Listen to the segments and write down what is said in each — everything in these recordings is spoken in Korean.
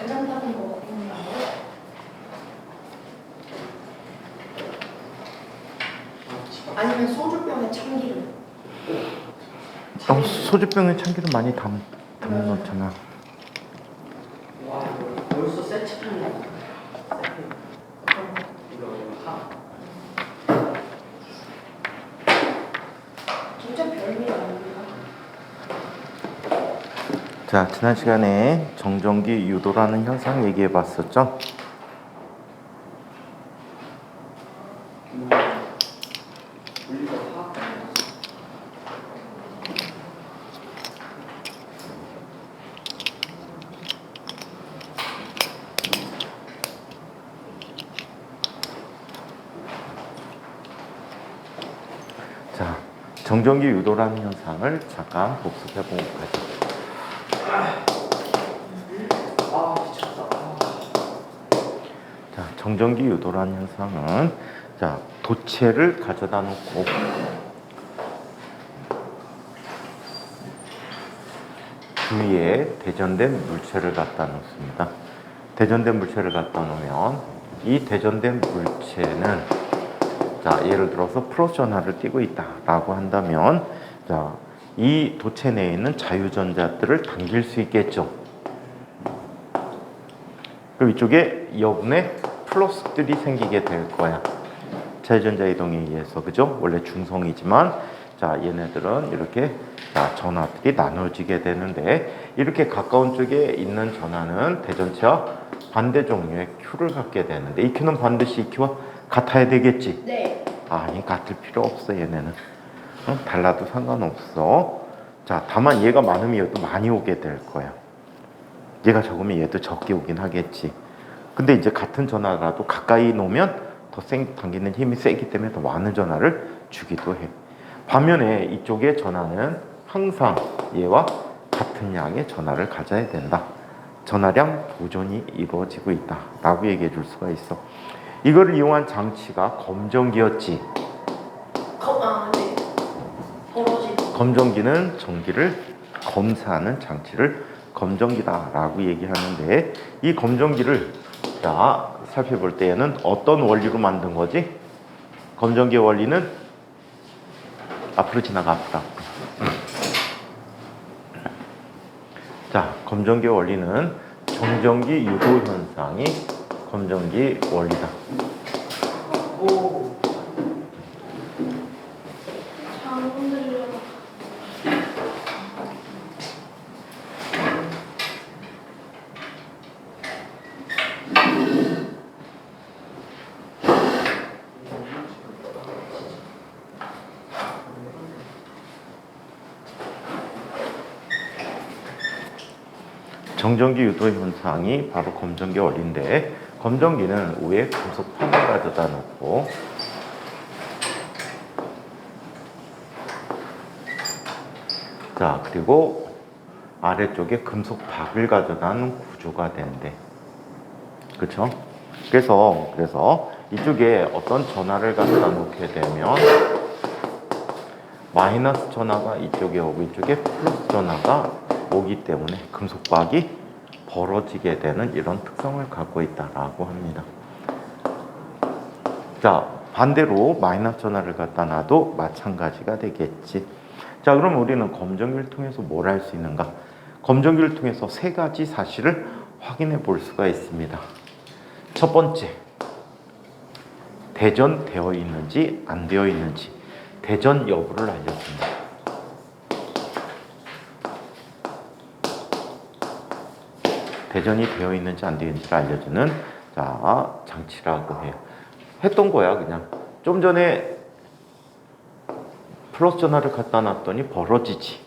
간단한 거 같은 거 아니면 소주병에 참기름. 소주병에 참기름 많이 담아놓잖아. 와, 벌써 세치판이야. 진짜 별일 아닙니다. 자, 지난 시간에 정전기 유도라는 현상 얘기해 봤었죠? 자, 정전기 유도라는 현상을 잠깐 복습해 보고 가죠. 아, 미쳤다. 자, 정전기 유도라는 현상은 자, 도체를 가져다 놓고 주위에 대전된 물체를 갖다 놓습니다. 대전된 물체를 갖다 놓으면 이 대전된 물체는 자, 예를 들어서 플러스 전하를 띠고 있다라고 한다면 자, 이 도체 내에 있는 자유전자들을 당길 수 있겠죠. 그럼 이쪽에 여분의 플러스들이 생기게 될 거야. 자유전자 이동에 의해서, 그죠? 원래 중성이지만 자, 얘네들은 이렇게 자, 전하들이 나눠지게 되는데 이렇게 가까운 쪽에 있는 전하는 대전체와 반대 종류의 Q를 갖게 되는데 이 Q는 반드시 이 Q와 같아야 되겠지? 네. 아니, 같을 필요 없어. 얘네는 달라도 상관없어. 자, 다만 얘가 많으면 얘도 많이 오게 될 거야. 얘가 적으면 얘도 적게 오긴 하겠지. 근데 이제 같은 전화라도 가까이 놓으면 더 당기는 힘이 세기 때문에 더 많은 전화를 주기도 해. 반면에 이쪽의 전화는 항상 얘와 같은 양의 전화를 가져야 된다. 전화량 보존이 이루어지고 있다 라고 얘기해 줄 수가 있어. 이거를 이용한 장치가 검전기였지. 네. 벌어지. 검전기는 전기를 검사하는 장치를 검전기다라고 얘기하는데 이 검전기를 자, 살펴볼 때에는 어떤 원리로 만든 거지? 검전기의 원리는 앞으로 지나가 앞으로. 자, 검전기의 원리는 정전기 유도 현상이 검전기 원리다. 오, 잘 흔들려. 정전기 유도 현상이 바로 검전기 원리인데 검전기는 위에 금속판을 가져다 놓고 자, 그리고 아래쪽에 금속박을 가져다 놓은 구조가 되는데 그렇죠? 그래서 이쪽에 어떤 전하를 갖다 놓게 되면 마이너스 전하가 이쪽에 오고 이쪽에 플러스 전하가 오기 때문에 금속박이 벌어지게 되는 이런 특성을 갖고 있다라고 합니다. 자, 반대로 마이너스 전하를 갖다 놔도 마찬가지가 되겠지. 자, 그럼 우리는 검전기를 통해서 뭘 할 수 있는가? 검전기를 통해서 세 가지 사실을 확인해 볼 수가 있습니다. 첫 번째, 대전되어 있는지 안 되어 있는지 대전 여부를 알려줍니다. 대전이 되어 있는지 안 되어 있는지를 알려주는 자, 장치라고 해요. 했던 거야. 그냥 좀 전에 플러스 전하를 갖다 놨더니 벌어지지,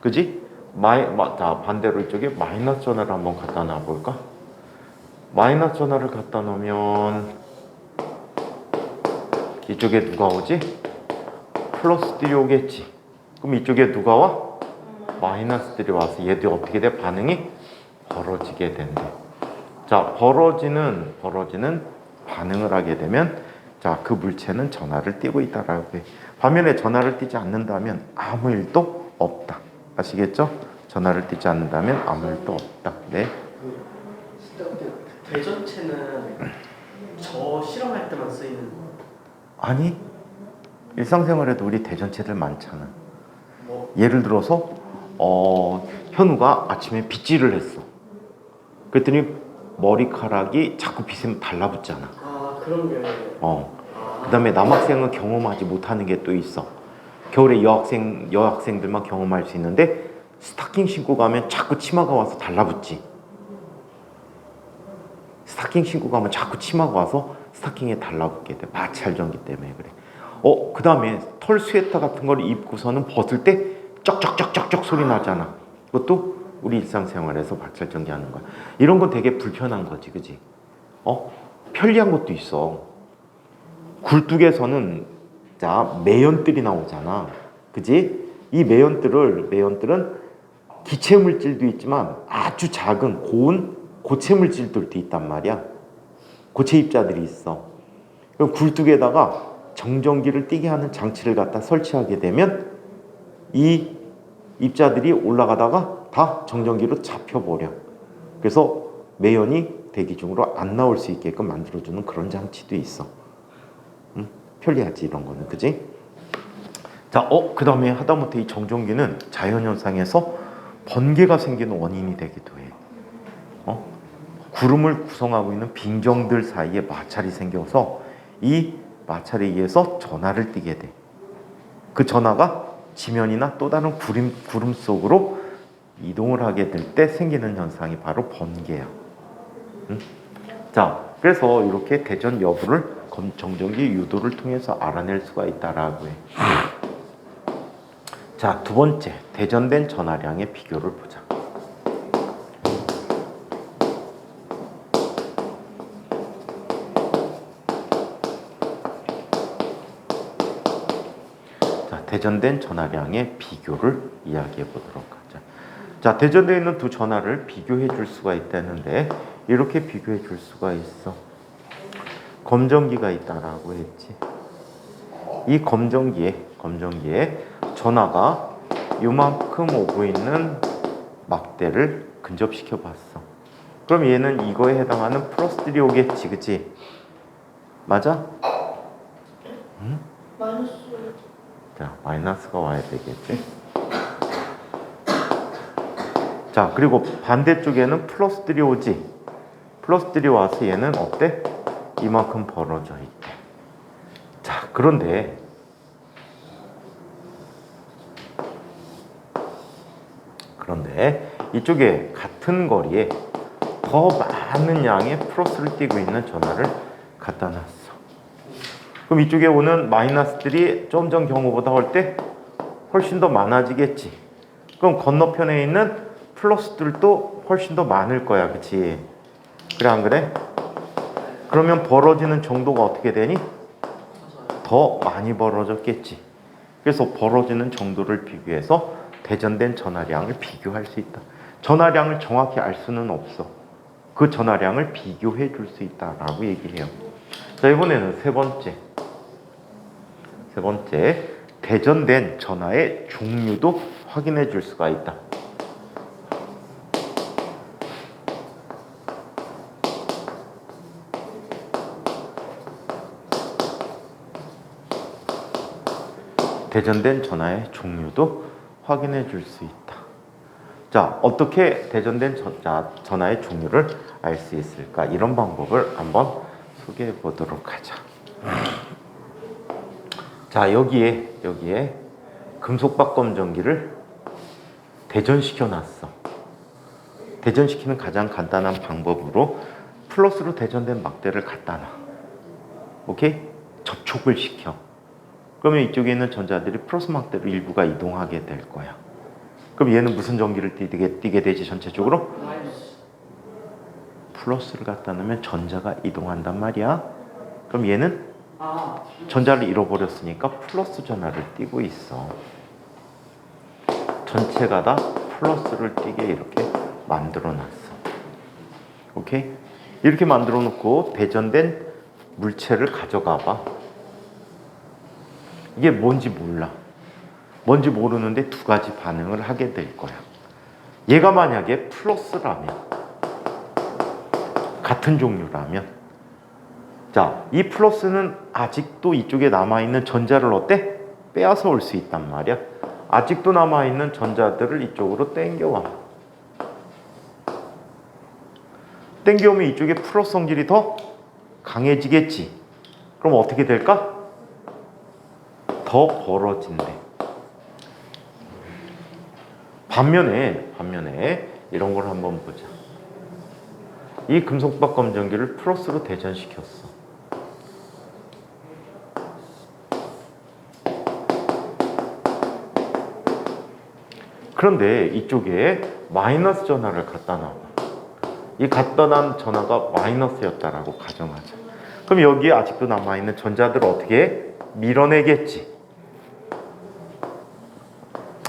그지? 자, 반대로 이쪽에 마이너스 전하를 한번 갖다 놔볼까? 마이너스 전하를 갖다 놓으면 이쪽에 누가 오지? 플러스들이 오겠지. 그럼 이쪽에 누가 와? 마이너스들이 와서 얘도 어떻게 돼? 반응이 벌어지게 된대. 자, 벌어지는 반응을 하게 되면 자, 그 물체는 전하를 띠고 있다라고 해. 반면에 전하를 띠지 않는다면 아무 일도 없다. 아시겠죠? 전하를 띠지 않는다면 아무 일도 없다. 네. 대전체는 저 실험할 때만 쓰이는 아니, 일상생활에도 우리 대전체들 많잖아. 뭐 예를 들어서 현우가 아침에 빗질을 했어. 그랬더니 머리카락이 자꾸 빗에 달라붙잖아. 그런 게 그 다음에 남학생은 경험하지 못하는 게 또 있어. 겨울에 여학생들만 경험할 수 있는데 스타킹 신고 가면 자꾸 치마가 와서 달라붙지. 스타킹 신고 가면 자꾸 치마가 와서 스타킹에 달라붙게 돼. 마찰전기 때문에 그래. 그 다음에 털 스웨터 같은 걸 입고서는 벗을 때 쩍쩍쩍쩍쩍 소리 나잖아. 그것도 우리 일상생활에서 마찰전기 하는 거야. 이런 건 되게 불편한 거지, 그지? 편리한 것도 있어. 굴뚝에서는 자 매연들이 나오잖아, 그지? 이 매연들은 기체 물질도 있지만 아주 작은 고운 고체 물질들도 있단 말이야. 고체 입자들이 있어. 그럼 굴뚝에다가 정전기를 띠게 하는 장치를 갖다 설치하게 되면 이 입자들이 올라가다가 다 정전기로 잡혀버려. 그래서 매연이 대기 중으로 안 나올 수 있게끔 만들어주는 그런 장치도 있어. 편리하지 이런 거는, 그지? 자, 그 다음에 하다못해 이 정전기는 자연현상에서 번개가 생기는 원인이 되기도 해. 구름을 구성하고 있는 빙정들 사이에 마찰이 생겨서 이 마찰에 의해서 전하를 띠게 돼. 그 전하가 지면이나 또 다른 구름 속으로 이동을 하게 될 때 생기는 현상이 바로 번개야. 자, 그래서 이렇게 대전 여부를 정전기 유도를 통해서 알아낼 수가 있다라고 해. 자, 두 번째, 대전된 전하량의 비교를 보자. 자, 대전된 전하량의 비교를 이야기해 보도록 하자. 자, 대전되어 있는 두 전하를 비교해 줄 수가 있다는데 이렇게 비교해 줄 수가 있어. 검전기가 있다라고 했지. 이 검전기에 전하가 요만큼 오고 있는 막대를 근접시켜 봤어. 그럼 얘는 이거에 해당하는 플러스3 오겠지, 그치? 맞아? 응? 마이너스. 자, 마이너스가 와야 되겠지. 자, 그리고 반대쪽에는 플러스3 오지. 플러스3 와서 얘는 어때? 이만큼 벌어져 있대. 자, 그런데 이쪽에 같은 거리에 더 많은 양의 플러스를 띄고 있는 전하를 갖다 놨어. 그럼 이쪽에 오는 마이너스들이 좀 전 경우보다 할 때 훨씬 더 많아지겠지. 그럼 건너편에 있는 플러스들도 훨씬 더 많을 거야, 그치? 그래, 안 그래? 그러면 벌어지는 정도가 어떻게 되니? 더 많이 벌어졌겠지. 그래서 벌어지는 정도를 비교해서 대전된 전하량을 비교할 수 있다. 전하량을 정확히 알 수는 없어. 그 전하량을 비교해 줄 수 있다라고 얘기해요. 자, 이번에는 세 번째, 대전된 전하의 종류도 확인해 줄 수가 있다. 대전된 전하의 종류도 확인해 줄 수 있다. 자, 어떻게 대전된 전하의 종류를 알 수 있을까? 이런 방법을 한번 소개해 보도록 하자. 자, 여기에 금속박 검전기를 대전시켜 놨어. 대전시키는 가장 간단한 방법으로 플러스로 대전된 막대를 갖다 놔. 오케이? 접촉을 시켜. 그러면 이쪽에 있는 전자들이 플러스 막대로 일부가 이동하게 될 거야. 그럼 얘는 무슨 전기를 띠게 되지 전체적으로? 플러스를 갖다 놓으면 전자가 이동한단 말이야. 그럼 얘는 전자를 잃어버렸으니까 플러스 전하를 띠고 있어. 전체가 다 플러스를 띠게 이렇게 만들어 놨어. 오케이? 이렇게 만들어 놓고 대전된 물체를 가져가 봐. 이게 뭔지 몰라. 뭔지 모르는데 두 가지 반응을 하게 될 거야. 얘가 만약에 플러스라면 같은 종류라면, 자, 이 플러스는 아직도 이쪽에 남아있는 전자를 어때? 빼앗아 올 수 있단 말이야. 아직도 남아있는 전자들을 이쪽으로 땡겨와. 땡겨오면 이쪽에 플러스 성질이 더 강해지겠지. 그럼 어떻게 될까? 더 벌어진대. 반면에 이런 걸 한번 보자. 이 금속박 검정기를 플러스로 대전시켰어. 그런데 이쪽에 마이너스 전하를 갖다 놔봐. 이 갖다 난 전하가 마이너스였다라고 가정하자. 그럼 여기에 아직도 남아있는 전자들을 어떻게 해? 밀어내겠지.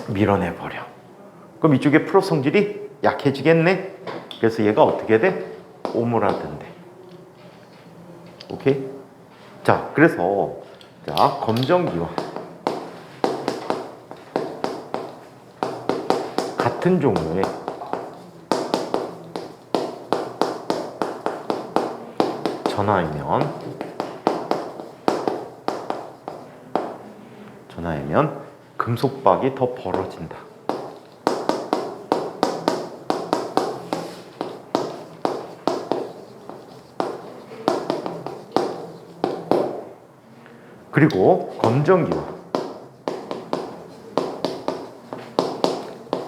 밀어내버려. 그럼 이쪽에 플러스 성질이 약해지겠네. 그래서 얘가 어떻게 돼? 오므라든대. 오케이? 자, 그래서 자, 검정기와 같은 종류의 전하이면 금속박이 더 벌어진다. 그리고 검정기와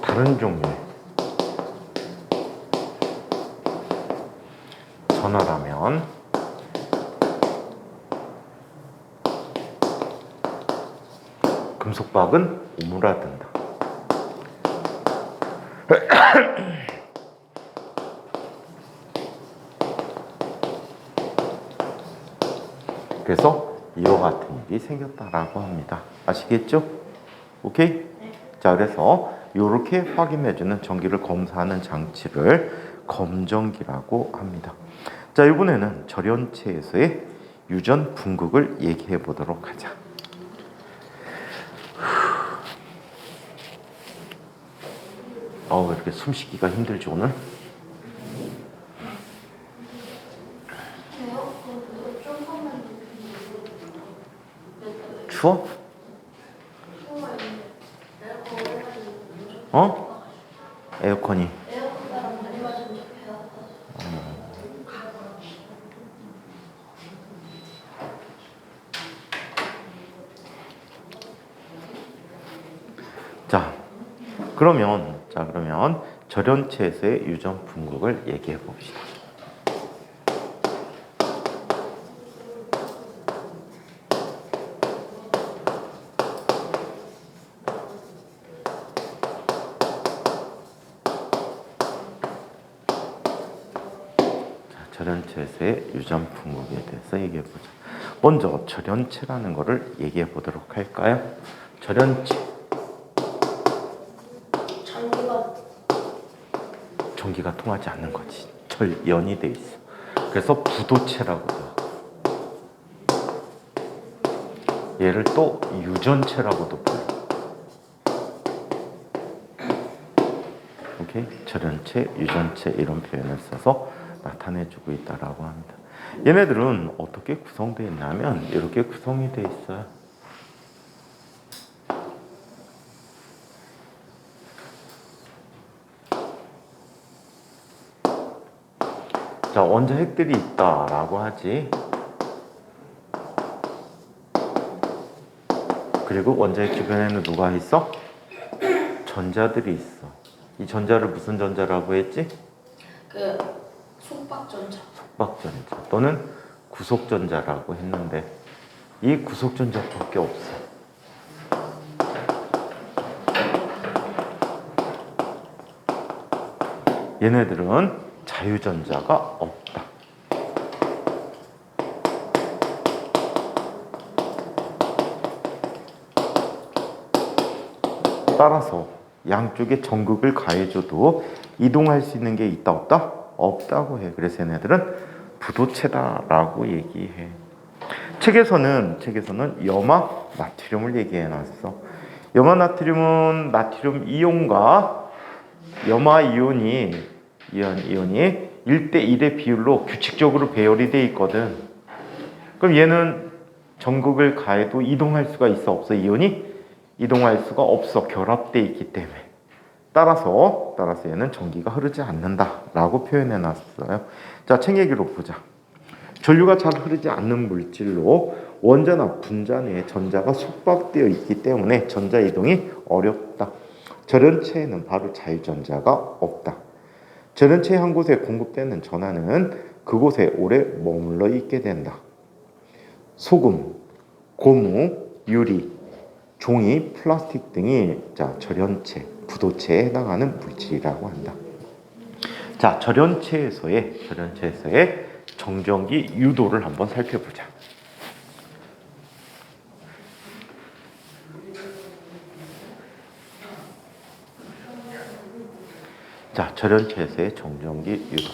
다른 종류의 전하라면 금속박은 오므라든다. 그래서 이와 같은 일이 생겼다라고 합니다. 아시겠죠? 오케이? 자, 그래서 이렇게 확인해주는 전기를 검사하는 장치를 검정기라고 합니다. 자, 이번에는 절연체에서의 유전 분극을 얘기해 보도록 하자. 왜 이렇게 숨쉬기가 힘들지 오늘? 추워? 에어컨이. 그러면 절연체에서의 유전 분극을 얘기해 봅시다. 절연체에서의 유전 분극에 대해서 얘기해 보자. 먼저 절연체라는 것을 얘기해 보도록 할까요? 절연체. 전기가 통하지 않는 거지. 절연이 돼 있어. 그래서 부도체라고도 하고, 얘를 또 유전체라고도 불러. 오케이? 절연체, 유전체 이런 표현을 써서 나타내주고 있다라고 합니다. 얘네들은 어떻게 구성되어 있냐면 이렇게 구성이 되어 있어요. 자, 원자핵들이 있다라고 하지. 그리고 원자핵 주변에는 누가 있어? 전자들이 있어. 이 전자를 무슨 전자라고 했지? 속박전자. 속박전자 또는 구속전자라고 했는데 이 구속전자밖에 없어. 얘네들은 자유전자가 없다. 따라서 양쪽에 전극을 가해줘도 이동할 수 있는 게 있다 없다? 없다고 해. 그래서 얘네들은 부도체다라고 얘기해. 책에서는 염화 나트륨을 얘기해 놨어. 염화 나트륨은 나트륨 이온과 염화 이온이 1대1의 비율로 규칙적으로 배열이 돼 있거든. 그럼 얘는 전극을 가해도 이동할 수가 있어 없어? 이온이 이동할 수가 없어. 결합돼 있기 때문에. 따라서 얘는 전기가 흐르지 않는다라고 표현해 놨어요. 자, 책 얘기로 보자. 전류가 잘 흐르지 않는 물질로 원자나 분자 내에 전자가 속박되어 있기 때문에 전자 이동이 어렵다. 절연체에는 바로 자유전자가 없다. 절연체 한 곳에 공급되는 전하는 그곳에 오래 머물러 있게 된다. 소금, 고무, 유리, 종이, 플라스틱 등이 절연체, 부도체에 해당하는 물질이라고 한다. 자, 절연체에서의 정전기 유도를 한번 살펴보자. 자, 절연체에서의 정전기 유도.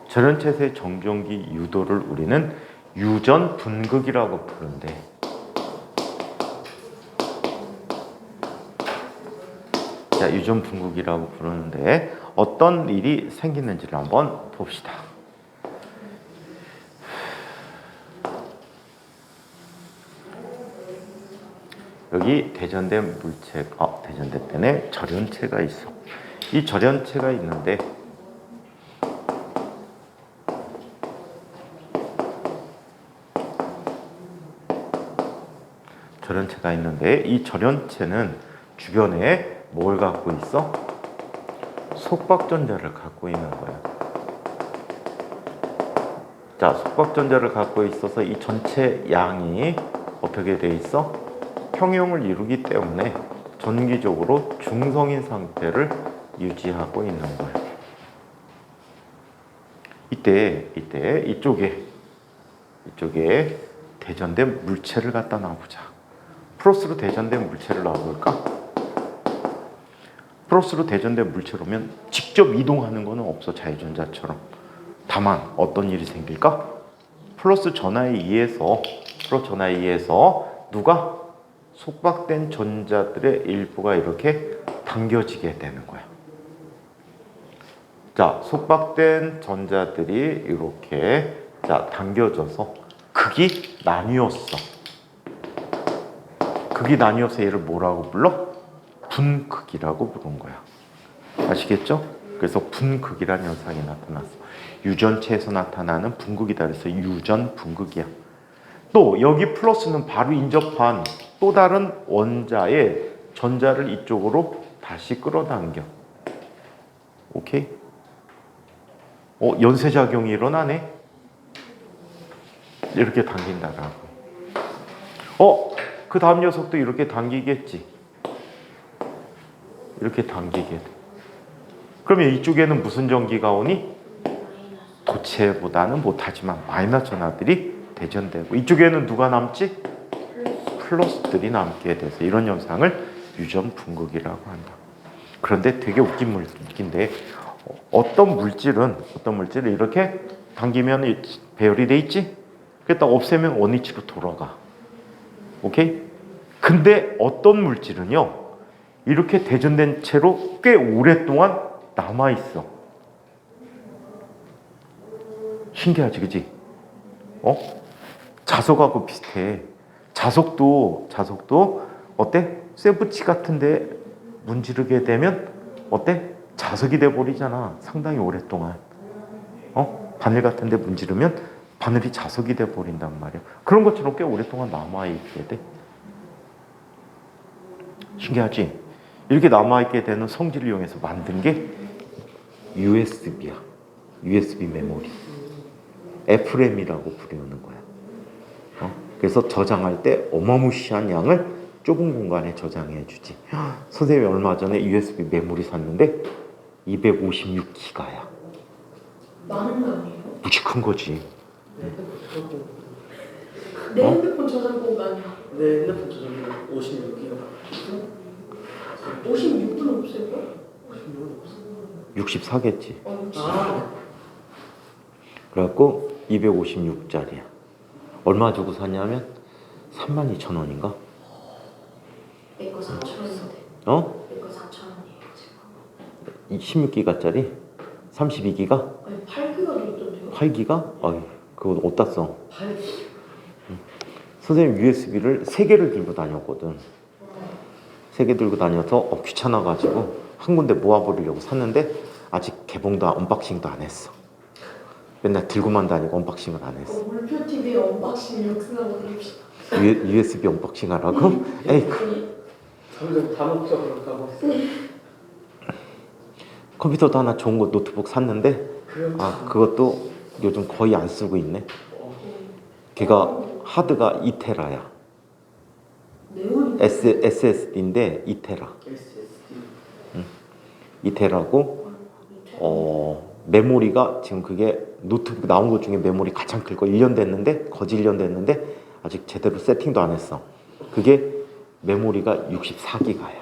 절연체에서의 정전기 유도를 우리는 유전 분극이라고 부르는데, 자, 유전 분극이라고 부르는데 어떤 일이 생기는지를 한번 봅시다. 여기 대전된 물체가 대전됐더니 절연체가 있어. 이 절연체가 있는데 이 절연체는 주변에 뭘 갖고 있어? 속박전자를 갖고 있는 거야. 자, 속박전자를 갖고 있어서 이 전체 양이 어떻게 돼 있어? 평형을 이루기 때문에 전기적으로 중성인 상태를 유지하고 있는 거야. 이때 이쪽에 대전된 물체를 갖다 놔보자. 플러스로 대전된 물체를 놔볼까? 플러스로 대전된 물체로면 직접 이동하는 거는 없어, 자유전자처럼. 다만 어떤 일이 생길까? 플러스 전하에 의해서 누가? 속박된 전자들의 일부가 이렇게 당겨지게 되는 거야. 자, 속박된 전자들이 이렇게 당겨져서 극이 나뉘었어. 극이 나뉘어서 얘를 뭐라고 불러? 분극이라고 부른 거야. 아시겠죠? 그래서 분극이라는 현상이 나타났어. 유전체에서 나타나는 분극이다. 그래서 유전 분극이야. 또 여기 플러스는 바로 인접한 또 다른 원자의 전자를 이쪽으로 다시 끌어당겨. 오케이? 연쇄작용이 일어나네? 이렇게 당긴다라고. 그 다음 녀석도 이렇게 당기겠지. 이렇게 당기게 돼. 그러면 이쪽에는 무슨 전기가 오니? 도체보다는 못하지만 마이너스 전하들이 대전되고, 이쪽에는 누가 남지? 플러스들이 남게 돼서 이런 현상을 유전 분극이라고 한다. 그런데 되게 웃긴데 어떤 물질은 이렇게 당기면 배열이 돼 있지? 그랬다 없애면 원위치로 돌아가. 오케이? 근데 어떤 물질은요, 이렇게 대전된 채로 꽤 오랫동안 남아있어. 신기하지, 그지? 자석하고 비슷해. 자석도 어때? 쇠붙이 같은데 문지르게 되면 어때? 자석이 돼버리잖아. 상당히 오랫동안. 바늘 같은데 문지르면 바늘이 자석이 돼버린단 말이야. 그런 것처럼 꽤 오랫동안 남아있게 돼. 신기하지? 이렇게 남아있게 되는 성질을 이용해서 만든 게 USB야. USB 메모리. FRAM이라고 부르는 거야. 그래서 저장할 때 어마무시한 양을 좁은 공간에 저장해 주지. 선생님이 얼마 전에 USB 메모리 샀는데 256기가야. 많은 거 아니에요? 무지 큰 거지. 내 핸드폰 저장 공간이야. 내 핸드폰 저장기는 56기가. 56은 없을걸? 56은 없어. 64겠지. 아, 그래갖고 256짜리야. 얼마 주고 샀냐면 32,000원인가? 내거 4,000원인데. 어? 내거 4,000원이에요 지금. 16기가짜리? 32기가? 아니 8기가도 있던데요? 8기가? 아이, 그거 어디다 써? 8기. 선생님 USB를 3개를 들고 다녔거든. 3개 들고 다녀서 귀찮아가지고 한 군데 모아버리려고 샀는데 아직 개봉도 언박싱도 안 했어. 맨날 들고만 다니고 언박싱을 안 했어. 물표 TV 언박싱 역사하고 그럽시다. USB 언박싱 하라고? 에이, 점점 다목적으로 가고 있어. 컴퓨터도 하나 좋은 거 노트북 샀는데 그것도 요즘 거의 안 쓰고 있네. 걔가 하드가 2테라야. 네온이 SSD인데 2테라. SSD. 2테라고 메모리가 지금 그게 노트북 나온 것 중에 메모리 가장 클 거 1년 됐는데 거의 1년 됐는데 아직 제대로 세팅도 안 했어. 그게 메모리가 64기가야.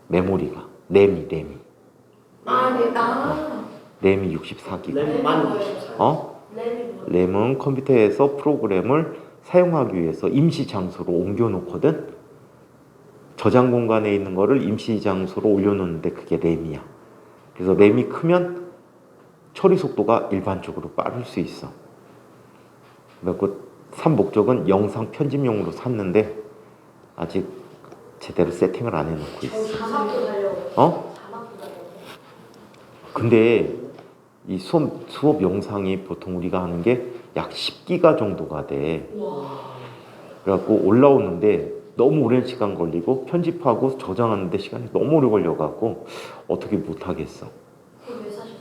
메모리가 램이 램이 64기가. 램만 64. 어? 램이 뭐야? 램은 컴퓨터에서 프로그램을 사용하기 위해서 임시 장소로 옮겨 놓거든. 저장 공간에 있는 거를 임시 장소로 올려놓는데 그게 램이야. 그래서 램이 크면 처리 속도가 일반적으로 빠를 수 있어. 그래서 산 목적은 영상 편집용으로 샀는데 아직 제대로 세팅을 안 해놓고 있어. 자막도 달려고. 어? 자막도 달려고. 근데 이 수업 영상이 보통 우리가 하는 게 약 10기가 정도가 돼. 와. 그래갖고 올라오는데 너무 오랜 시간 걸리고 편집하고 저장하는데 시간이 너무 오래 걸려갖고 어떻게 못하겠어. 그거 왜 사셨어요?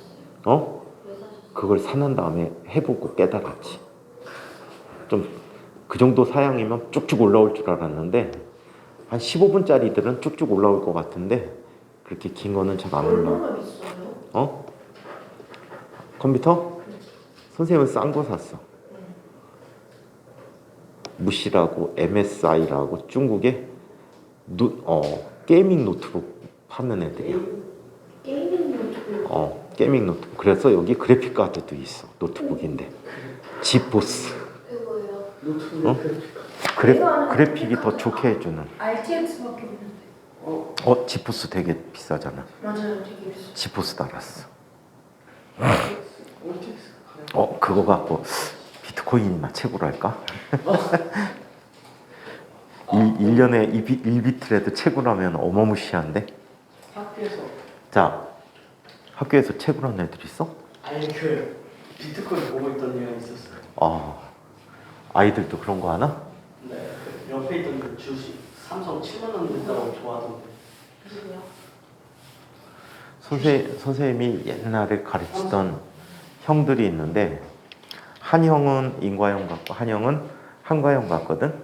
어? 왜 사셨어요? 그걸 사는 다음에 해보고 깨달았지. 좀 그 정도 사양이면 쭉쭉 올라올 줄 알았는데 한 15분짜리들은 쭉쭉 올라올 것 같은데 그렇게 긴 거는 잘 안 올라와. 얼마나 비싸요? 어? 컴퓨터? 선생님은 싼 거 샀어. 무시라고 MSI라고 중국에 게이밍 노트북 파는 애들이야. 게이밍 노트북. 게이밍 노트북. 그래서 여기 그래픽 카드도 있어. 노트북인데. 지포스. 그거예요. 노트북에 어? 그래픽이 더 좋게 해주는. RTX밖에 없는데. 지포스 되게 비싸잖아. 맞아요, 되게 비싸. 지포스 달았어. OTX. 그거 갖고 비트코인이나 채굴 할까? 1년에 1비트라도 채굴하면 어마무시한데? 학교에서 자, 학교에서 채굴하는 애들 있어? 아니 그 비트코인 보고 있던 애가 있었어요. 아이들도 그런 거 하나? 네. 그 옆에 있던 그 주식 삼성 7만 원 된다고 좋아하던데. 그래요? 선생님이 옛날에 가르치던 형들이 있는데 한형은 인과형 같고 한형은 한과형 같거든.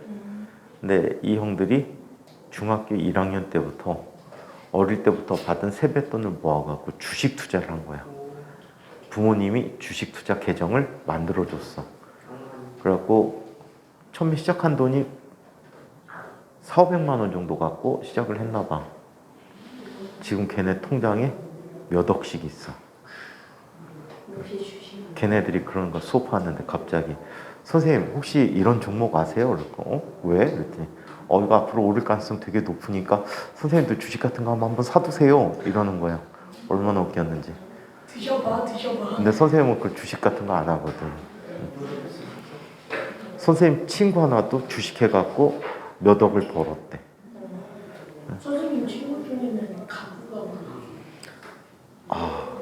근데 이 형들이 중학교 1학년 때부터 어릴 때부터 받은 세뱃돈을 모아갖고 주식 투자를 한 거야. 부모님이 주식 투자 계정을 만들어줬어. 그래갖고 처음에 시작한 돈이 400~500만 원 정도 갖고 시작을 했나 봐. 지금 걔네 통장에 몇 억씩 있어. 역시 주식. 걔네들이 그런 거 수업하는데 갑자기 선생님 혹시 이런 종목 아세요? 그랬고 왜? 그랬더니 이거 앞으로 오를 가능성 되게 높으니까 선생님도 주식 같은 거 한번 사두세요 이러는 거야. 얼마나 웃겼는지. 드셔봐. 근데 선생님은 그 주식 같은 거 안 하거든. 선생님 친구 하나도 주식해갖고 몇 억을 벌었대. 선생님 친구 중에는 가부가 많아.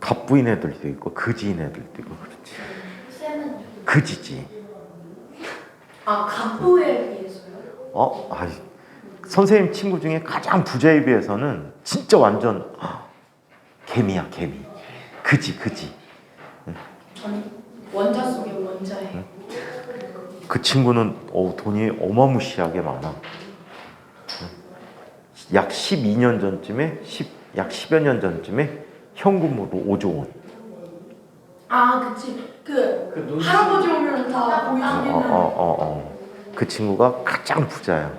갑부인 애들도 있고 그지인 애들도 있고 그렇지. 쌤은 그지지. 가부에 비해서요? 선생님 친구 중에 가장 부자에 비해서는 진짜 완전 개미야 개미. 그지. 아니 원자 속의 원자에. 그 친구는 돈이 어마무시하게 많아. 약 12년 전쯤에 약 10여 년 전쯤에 현금으로 5조 원. 그치. 그 할아버지 오면 다 보여주기는. 그 친구가 가장 부자야.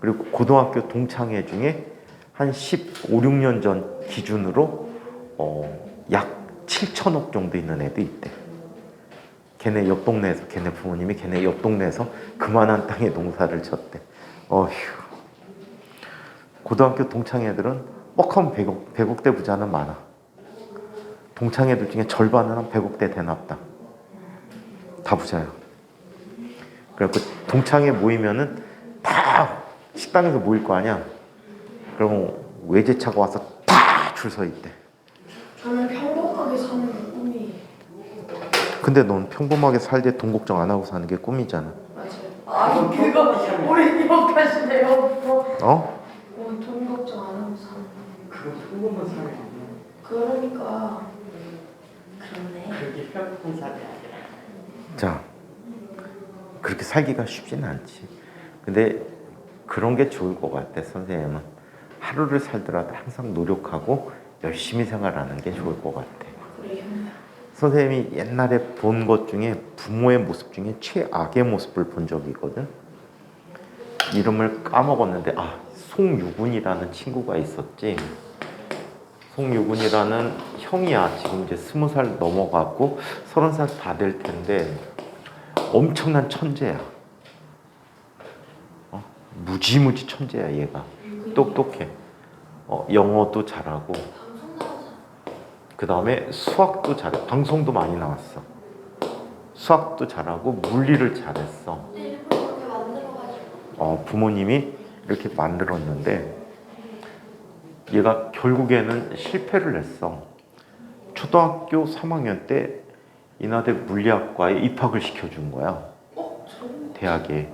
그리고 고등학교 동창회 중에 한 15~16년 전 기준으로 약 7천억 정도 있는 애도 있대. 걔네 옆 동네에서, 걔네 부모님이 걔네 옆 동네에서 그만한 땅에 농사를 졌대. 어휴. 고등학교 동창 애들은 뻑하면 100억대 부자는 많아. 동창 애들 중에 절반은 한 100억대 되나보다. 다 부자야. 그래갖고 동창회 모이면은 다 식당에서 모일 거 아니야. 그럼 외제차가 와서 다 줄 서 있대. 저는 평범하게 사는 게 꿈이에요. 근데 넌 평범하게 살되 돈 걱정 안 하고 사는 게 꿈이잖아. 맞아요. 아니 그거 우리 기억하시네요. 어? 돈 걱정 안 하고 사는. 그거 평범한 사람이 아니야. 그러니까 그러네. 그게 평범한 사람이 아니라. 자, 그렇게 살기가 쉽진 않지. 근데 그런 게 좋을 것 같아. 선생님은 하루를 살더라도 항상 노력하고 열심히 생활하는 게 좋을 것 같아. 그래요. 선생님이 옛날에 본 것 중에 부모의 모습 중에 최악의 모습을 본 적이 있거든. 이름을 까먹었는데 송유군이라는 친구가 있었지. 송유군이라는 형이야. 지금 이제 20살 넘어갔고 30살 다 될 텐데 엄청난 천재야. 무지무지 천재야 얘가. 똑똑해. 영어도 잘하고 그 다음에 수학도 잘해. 방송도 많이 나왔어. 수학도 잘하고 물리를 잘했어. 부모님이 이렇게 만들었는데 얘가 결국에는 실패를 했어. 초등학교 3학년 때 인하대 물리학과에 입학을 시켜준 거야. 대학에.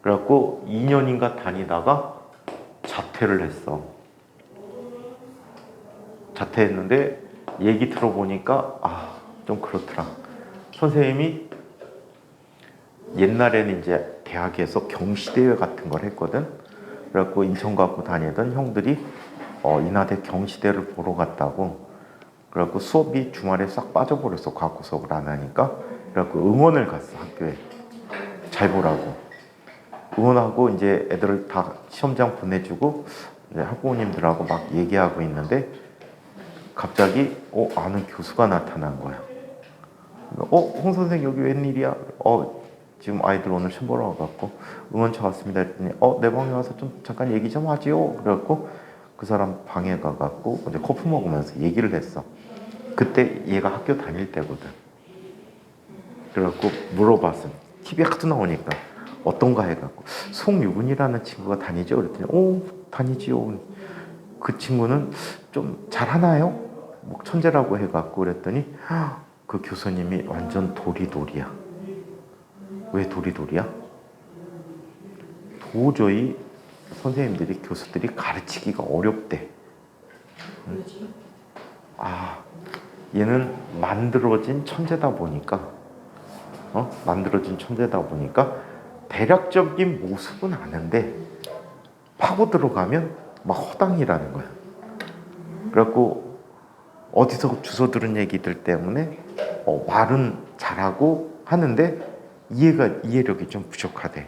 그래갖고 2년인가 다니다가 자퇴를 했어. 자퇴했는데 얘기 들어보니까 좀 그렇더라. 선생님이 옛날에는 이제 대학에서 경시대회 같은 걸 했거든. 그래갖고 인천 갖고 다니던 형들이 인하대 경시대를 보러 갔다고. 그래갖고 수업이 주말에 싹 빠져버렸어. 과학 수업을 안 하니까. 그래갖고 응원을 갔어. 학교에. 잘 보라고. 응원하고 이제 애들을 다 시험장 보내주고 이제 학부모님들하고 막 얘기하고 있는데 갑자기 아는 교수가 나타난 거야. 홍 선생 여기 웬일이야? 지금 아이들 오늘 시험 보러 와갖고 응원차 왔습니다 했더니 내 방에 와서 좀 잠깐 얘기 좀 하지요. 그래갖고 그 사람 방에 가갖고 이제 커피 먹으면서 얘기를 했어. 그때 얘가 학교 다닐 때거든. 그래갖고 물어봤어. TV에 하도 나오니까 어떤가 해갖고 송유근이라는 친구가 다니죠? 그랬더니 다니지요. 그 친구는 좀 잘하나요? 뭐 천재라고 해갖고 그랬더니 그 교수님이 완전 도리도리야. 왜 도리도리야? 도저히 선생님들이 교수들이 가르치기가 어렵대. 얘는 만들어진 천재다 보니까 대략적인 모습은 아는데 파고 들어가면 막 허당이라는 거야. 그래갖고 어디서 주워 들은 얘기들 때문에 말은 잘하고 하는데 이해력이 좀 부족하대.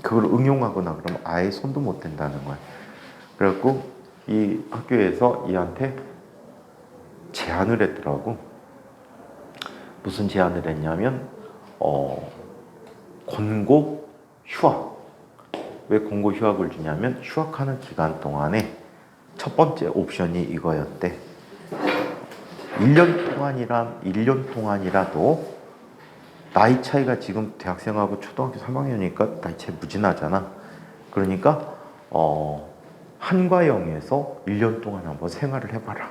그걸 응용하거나 그러면 아예 손도 못 댄다는 거야. 그래갖고 이 학교에서 얘한테 제안을 했더라고. 무슨 제안을 했냐면 권고 휴학. 왜 권고 휴학을 주냐면 휴학하는 기간 동안에 첫 번째 옵션이 이거였대. 1년 동안이라도 나이 차이가 지금 대학생하고 초등학교 3학년이니까 나이 차이 무진하잖아. 그러니까 한과영에서 1년 동안 한번 생활을 해봐라.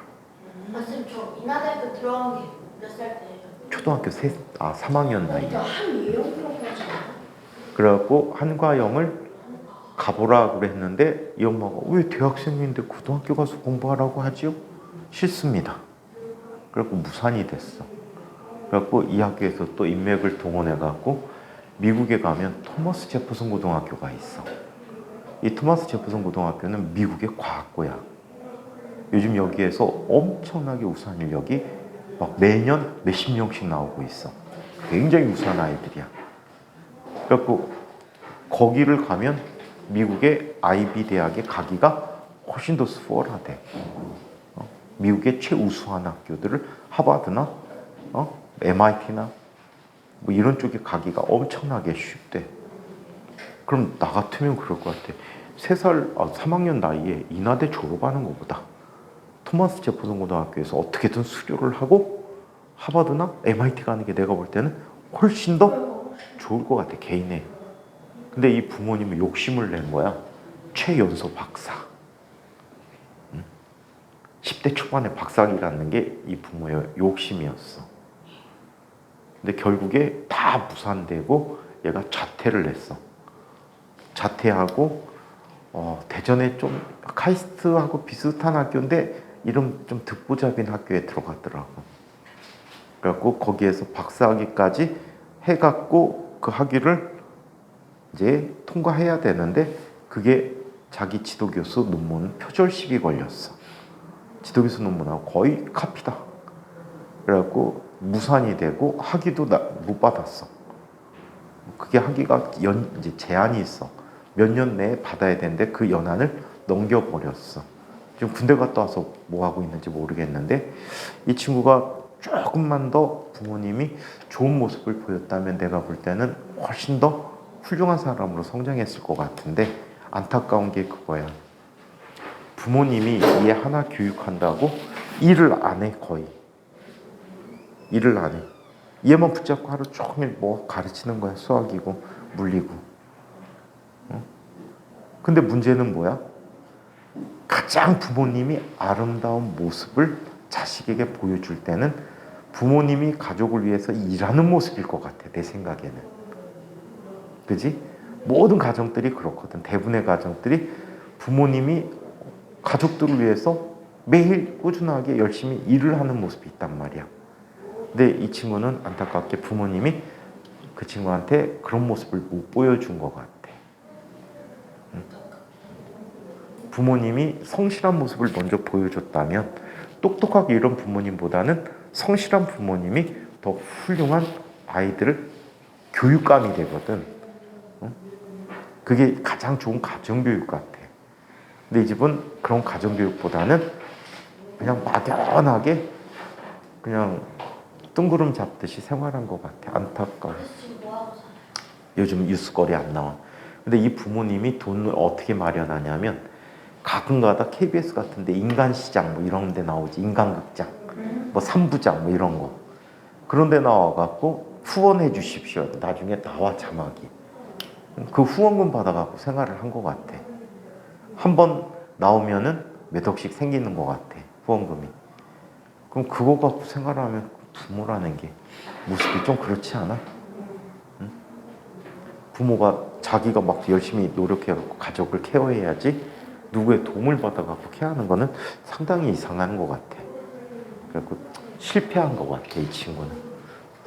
선생님 저 인하대학교 들어간 게 몇 살 때예요? 초등학교 3학년 나이. 한예영 프로까지. 그래갖고 한과영을 가보라고 했는데 이 엄마가 왜 대학생인데 고등학교 가서 공부하라고 하지요? 싫습니다. 그래갖고 무산이 됐어. 그래갖고 이 학교에서 또 인맥을 동원해갖고 미국에 가면 토마스 제퍼슨 고등학교가 있어. 이 토마스 제퍼슨 고등학교는 미국의 과학고야. 요즘 여기에서 엄청나게 우수한 인력이 막 매년 몇십 명씩 나오고 있어. 굉장히 우수한 아이들이야. 그래갖고 거기를 가면 미국의 아이비 대학에 가기가 훨씬 더 수월하대. 미국의 최우수한 학교들을 하버드나 MIT나 뭐 이런 쪽에 가기가 엄청나게 쉽대. 그럼 나 같으면 그럴 것 같아. 3학년 나이에 인하대 졸업하는 것보다 토마스 제퍼슨 고등학교에서 어떻게든 수료를 하고 하버드나 MIT 가는 게 내가 볼 때는 훨씬 더 좋을 것 같아, 개인의. 근데 이 부모님이 욕심을 낸 거야. 최연소 박사. 10대 초반에 박사학위 갖는 게 이 부모의 욕심이었어. 근데 결국에 다 무산되고 얘가 자퇴를 했어. 자퇴하고 대전에 좀 카이스트하고 비슷한 학교인데 이름 좀 듣보잡인 학교에 들어갔더라고. 그래갖고 거기에서 박사학위까지 해갖고 그 학위를 이제 통과해야 되는데 그게 자기 지도교수 논문 표절 시비 걸렸어. 지도교수 논문하고 거의 카피다. 그래갖고 무산이 되고 학위도 못 받았어. 그게 학위가 이제 제한이 있어. 몇 년 내에 받아야 되는데 그 연한을 넘겨버렸어. 지금 군대 갔다 와서 뭐 하고 있는지 모르겠는데 이 친구가 조금만 더 부모님이 좋은 모습을 보였다면 내가 볼 때는 훨씬 더 훌륭한 사람으로 성장했을 것 같은데 안타까운 게 그거야. 부모님이 얘 하나 교육한다고 일을 안 해. 거의 일을 안 해. 얘만 붙잡고 하루 종일 뭐 가르치는 거야. 수학이고 물리고. 근데 문제는 뭐야? 가장 부모님이 아름다운 모습을 자식에게 보여줄 때는 부모님이 가족을 위해서 일하는 모습일 것 같아. 내 생각에는. 그지? 모든 가정들이 그렇거든. 대부분의 가정들이 부모님이 가족들을 위해서 매일 꾸준하게 열심히 일을 하는 모습이 있단 말이야. 근데 이 친구는 안타깝게 부모님이 그 친구한테 그런 모습을 못 보여준 것 같아. 부모님이 성실한 모습을 먼저 보여줬다면 똑똑하게 이런 부모님보다는 성실한 부모님이 더 훌륭한 아이들을 교육감이 되거든. 그게 가장 좋은 가정교육 같아. 근데 이 집은 그런 가정교육보다는 그냥 막연하게 그냥 뜬구름 잡듯이 생활한 것 같아. 안타까워. 요즘 뉴스거리 안 나와. 근데 이 부모님이 돈을 어떻게 마련하냐면 가끔가다 KBS 같은데 인간시장 뭐 이런 데 나오지. 인간극장 뭐 삼부장 뭐 이런 거 그런 데 나와갖고 후원해 주십시오. 나중에 나와 자막이. 그 후원금 받아갖고 생활을 한 것 같아. 한 번 나오면은 몇 억씩 생기는 것 같아. 후원금이. 그럼 그거 갖고 생활하면 부모라는 게 모습이 좀 그렇지 않아? 응? 부모가 자기가 막 열심히 노력해갖고 가족을 케어해야지 누구의 도움을 받아갖고 케어하는 거는 상당히 이상한 것 같아. 그래갖고 실패한 것 같아, 이 친구는.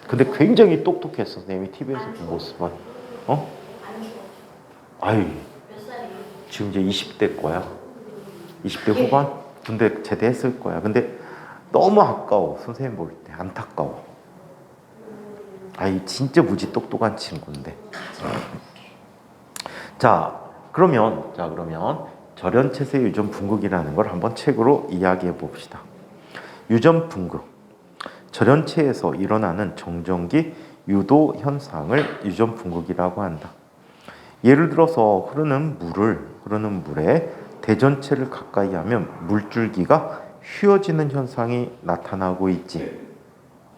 근데 굉장히 똑똑했어. 선생님이 TV에서 본 모습은. 아유, 지금 이제 20대 거야. 20대 후반? 군대 제대했을 거야. 근데 너무 아까워. 선생님 볼 때 안타까워. 아이 진짜 무지 똑똑한 친구인데. 그러면 절연체세 유전분극이라는 걸 한번 책으로 이야기해 봅시다. 유전분극, 절연체에서 일어나는 정전기 유도 현상을 유전분극이라고 한다. 예를 들어서 흐르는 물에 대전체를 가까이 하면 물줄기가 휘어지는 현상이 나타나고 있지.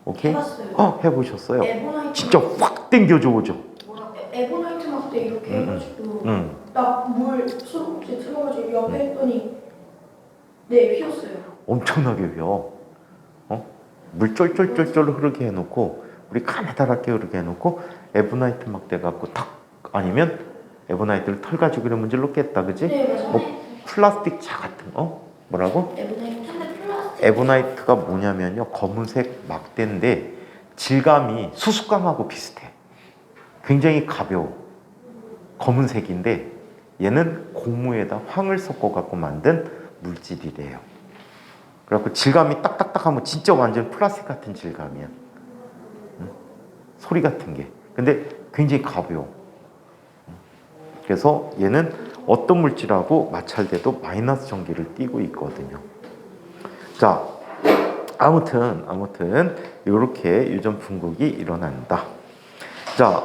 오케이? 해봤어요. 해보셨어요? 에보나이트 진짜 확 당겨져 오죠. 에보나이트 막대 이렇게 해가지고 딱 물 수도꼭지 틀어가지고 옆에 했더니 네 휘었어요. 엄청나게 휘어. 물 쫄쫄쫄쫄 흐르게 해놓고 우리 가느다랗게 흐르게 해놓고 에보나이트 막대 갖고 탁 아니면 에보나이트를 털 가지고 이런 문질러 깼다, 그지? 네 맞아요. 뭐 플라스틱 차 같은 뭐라고? 에보나이트 에보나이트가 뭐냐면요, 검은색 막대인데 질감이 수수깡하고 비슷해. 굉장히 가벼워. 검은색인데 얘는 고무에다 황을 섞어 갖고 만든 물질이래요. 그래갖고 질감이 딱딱딱하면 진짜 완전 플라스틱 같은 질감이야. 소리 같은 게. 근데 굉장히 가벼워. 그래서 얘는 어떤 물질하고 마찰돼도 마이너스 전기를 띠고 있거든요. 자, 아무튼 이렇게 유전 분극이 일어난다. 자,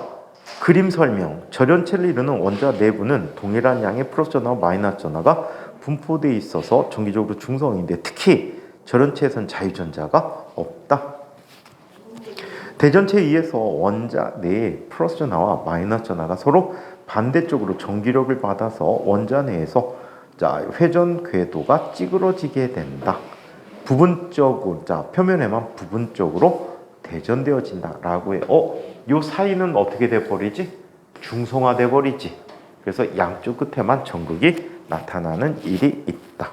그림 설명. 절연체를 이루는 원자 내부는 동일한 양의 플러스 전하와 마이너스 전하가 분포되어 있어서 정기적으로 중성인데 특히 절연체에선 자유전자가 없다. 대전체에 의해서 원자 내의 플러스 전하와 마이너스 전하가 서로 반대쪽으로 전기력을 받아서 원자 내에서 회전 궤도가 찌그러지게 된다. 부분적으로, 표면에만 부분적으로 대전되어진다라고 해. 요 사이는 어떻게 돼 버리지? 중성화돼 버리지. 그래서 양쪽 끝에만 전극이 나타나는 일이 있다.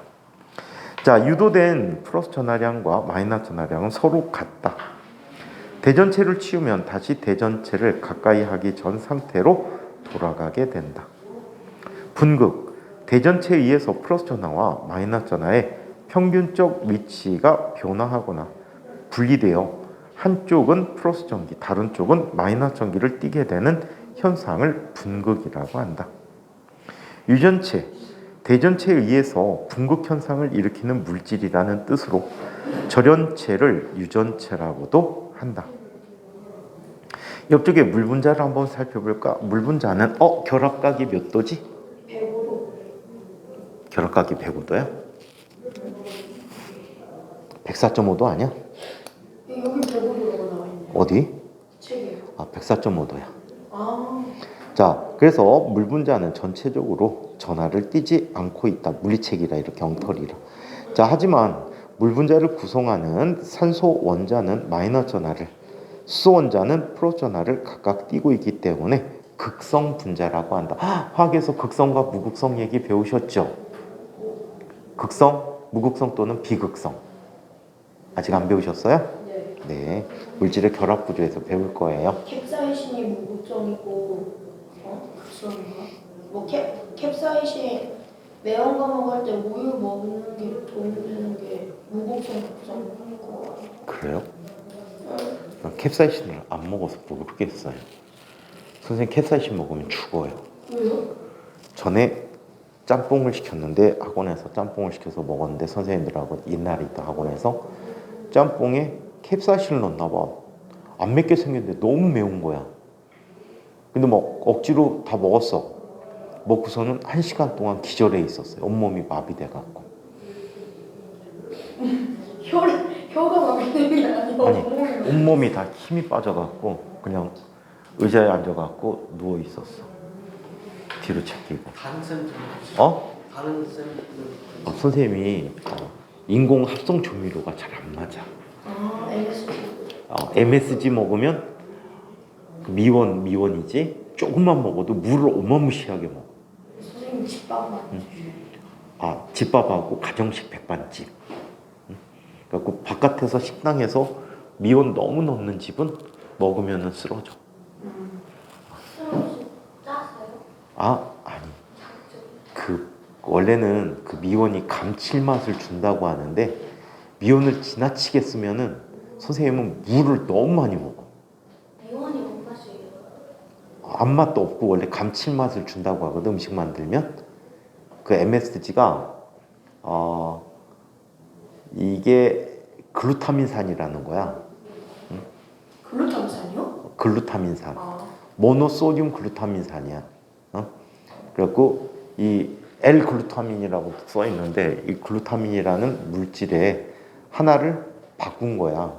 자, 유도된 플러스 전하량과 마이너스 전하량은 서로 같다. 대전체를 치우면 다시 대전체를 가까이 하기 전 상태로 돌아가게 된다. 분극, 대전체에 의해서 플러스 전하와 마이너스 전하의 평균적 위치가 변화하거나 분리되어 한쪽은 플러스 전기, 다른 쪽은 마이너스 전기를 띠게 되는 현상을 분극이라고 한다. 유전체, 대전체에 의해서 분극 현상을 일으키는 물질이라는 뜻으로 절연체를 유전체라고도 한다. 옆쪽에 물 분자를 한번 살펴볼까? 물 분자는 결합각이 몇 도지? 105도. 결합각이 105도야? 104.5도 아니야? 여기 105도라고 나와 있네. 어디? 책이에요. 104.5도야. 아, 자, 그래서 물 분자는 전체적으로 전하를 띠지 않고 있다. 물리책이라 이렇게 엉터리라. 자, 하지만 물 분자를 구성하는 산소 원자는 마이너스 전하를, 수소 원자는 플러스 전하를 각각 띠고 있기 때문에 극성 분자라고 한다. 화학에서 극성과 무극성 얘기 배우셨죠? 극성, 무극성 또는 비극성. 아직 안 배우셨어요? 네. 네, 물질의 결합 구조에서 배울 거예요. 캡사이신이 무극성이고, 극성인가? 뭐 캡사이신 매운 거 먹을 때 우유 먹는 게 도움되는 게 무극성, 극성 거. 그래요? 캡사이신을 안 먹어서 모르겠어요. 선생님 캡사이신 먹으면 죽어요. 왜요? 전에 짬뽕을 시켰는데 학원에서 짬뽕을 시켜서 먹었는데 선생님들하고 옛날에 있던 학원에서 짬뽕에 캡사이신을 넣었나 봐. 안 맵게 생겼는데 너무 매운 거야. 근데 막 억지로 다 먹었어. 먹고서는 1시간 동안 기절해 있었어요. 온몸이 마비돼 갖고. 혀가 마비되는 게 아니고 아니, 온몸이 다 힘이 빠져갖고 그냥 의자에 앉아갖고 누워 있었어. 뒤로 cheki고. 다른 쌤 다른 쌤 선생님이 인공 합성 조미료가 잘 안 맞아. 아, MSG. MSG 먹으면 미원이지. 조금만 먹어도 물을 어마무시하게 먹어. 선생님 집밥 맞지? 집밥하고 가정식 백반집. 그래갖고 바깥에서 식당에서 미원 너무 넣는 집은 먹으면은 쓰러져. 짰어요? 아니. 원래는 그 미원이 감칠맛을 준다고 하는데 미원을 지나치게 쓰면은 선생님은 물을 너무 많이 먹어. 미원이 뭔 맛이에요? 앞맛도 없고 원래 감칠맛을 준다고 하거든. 음식 만들면 그 MSG가 이게 글루타민산이라는 거야. 글루타민산이요? 글루타민산. 모노소듐 글루타민산이야. 그래갖고 이 L글루타민이라고 써 있는데 이 글루타민이라는 물질에 하나를 바꾼 거야.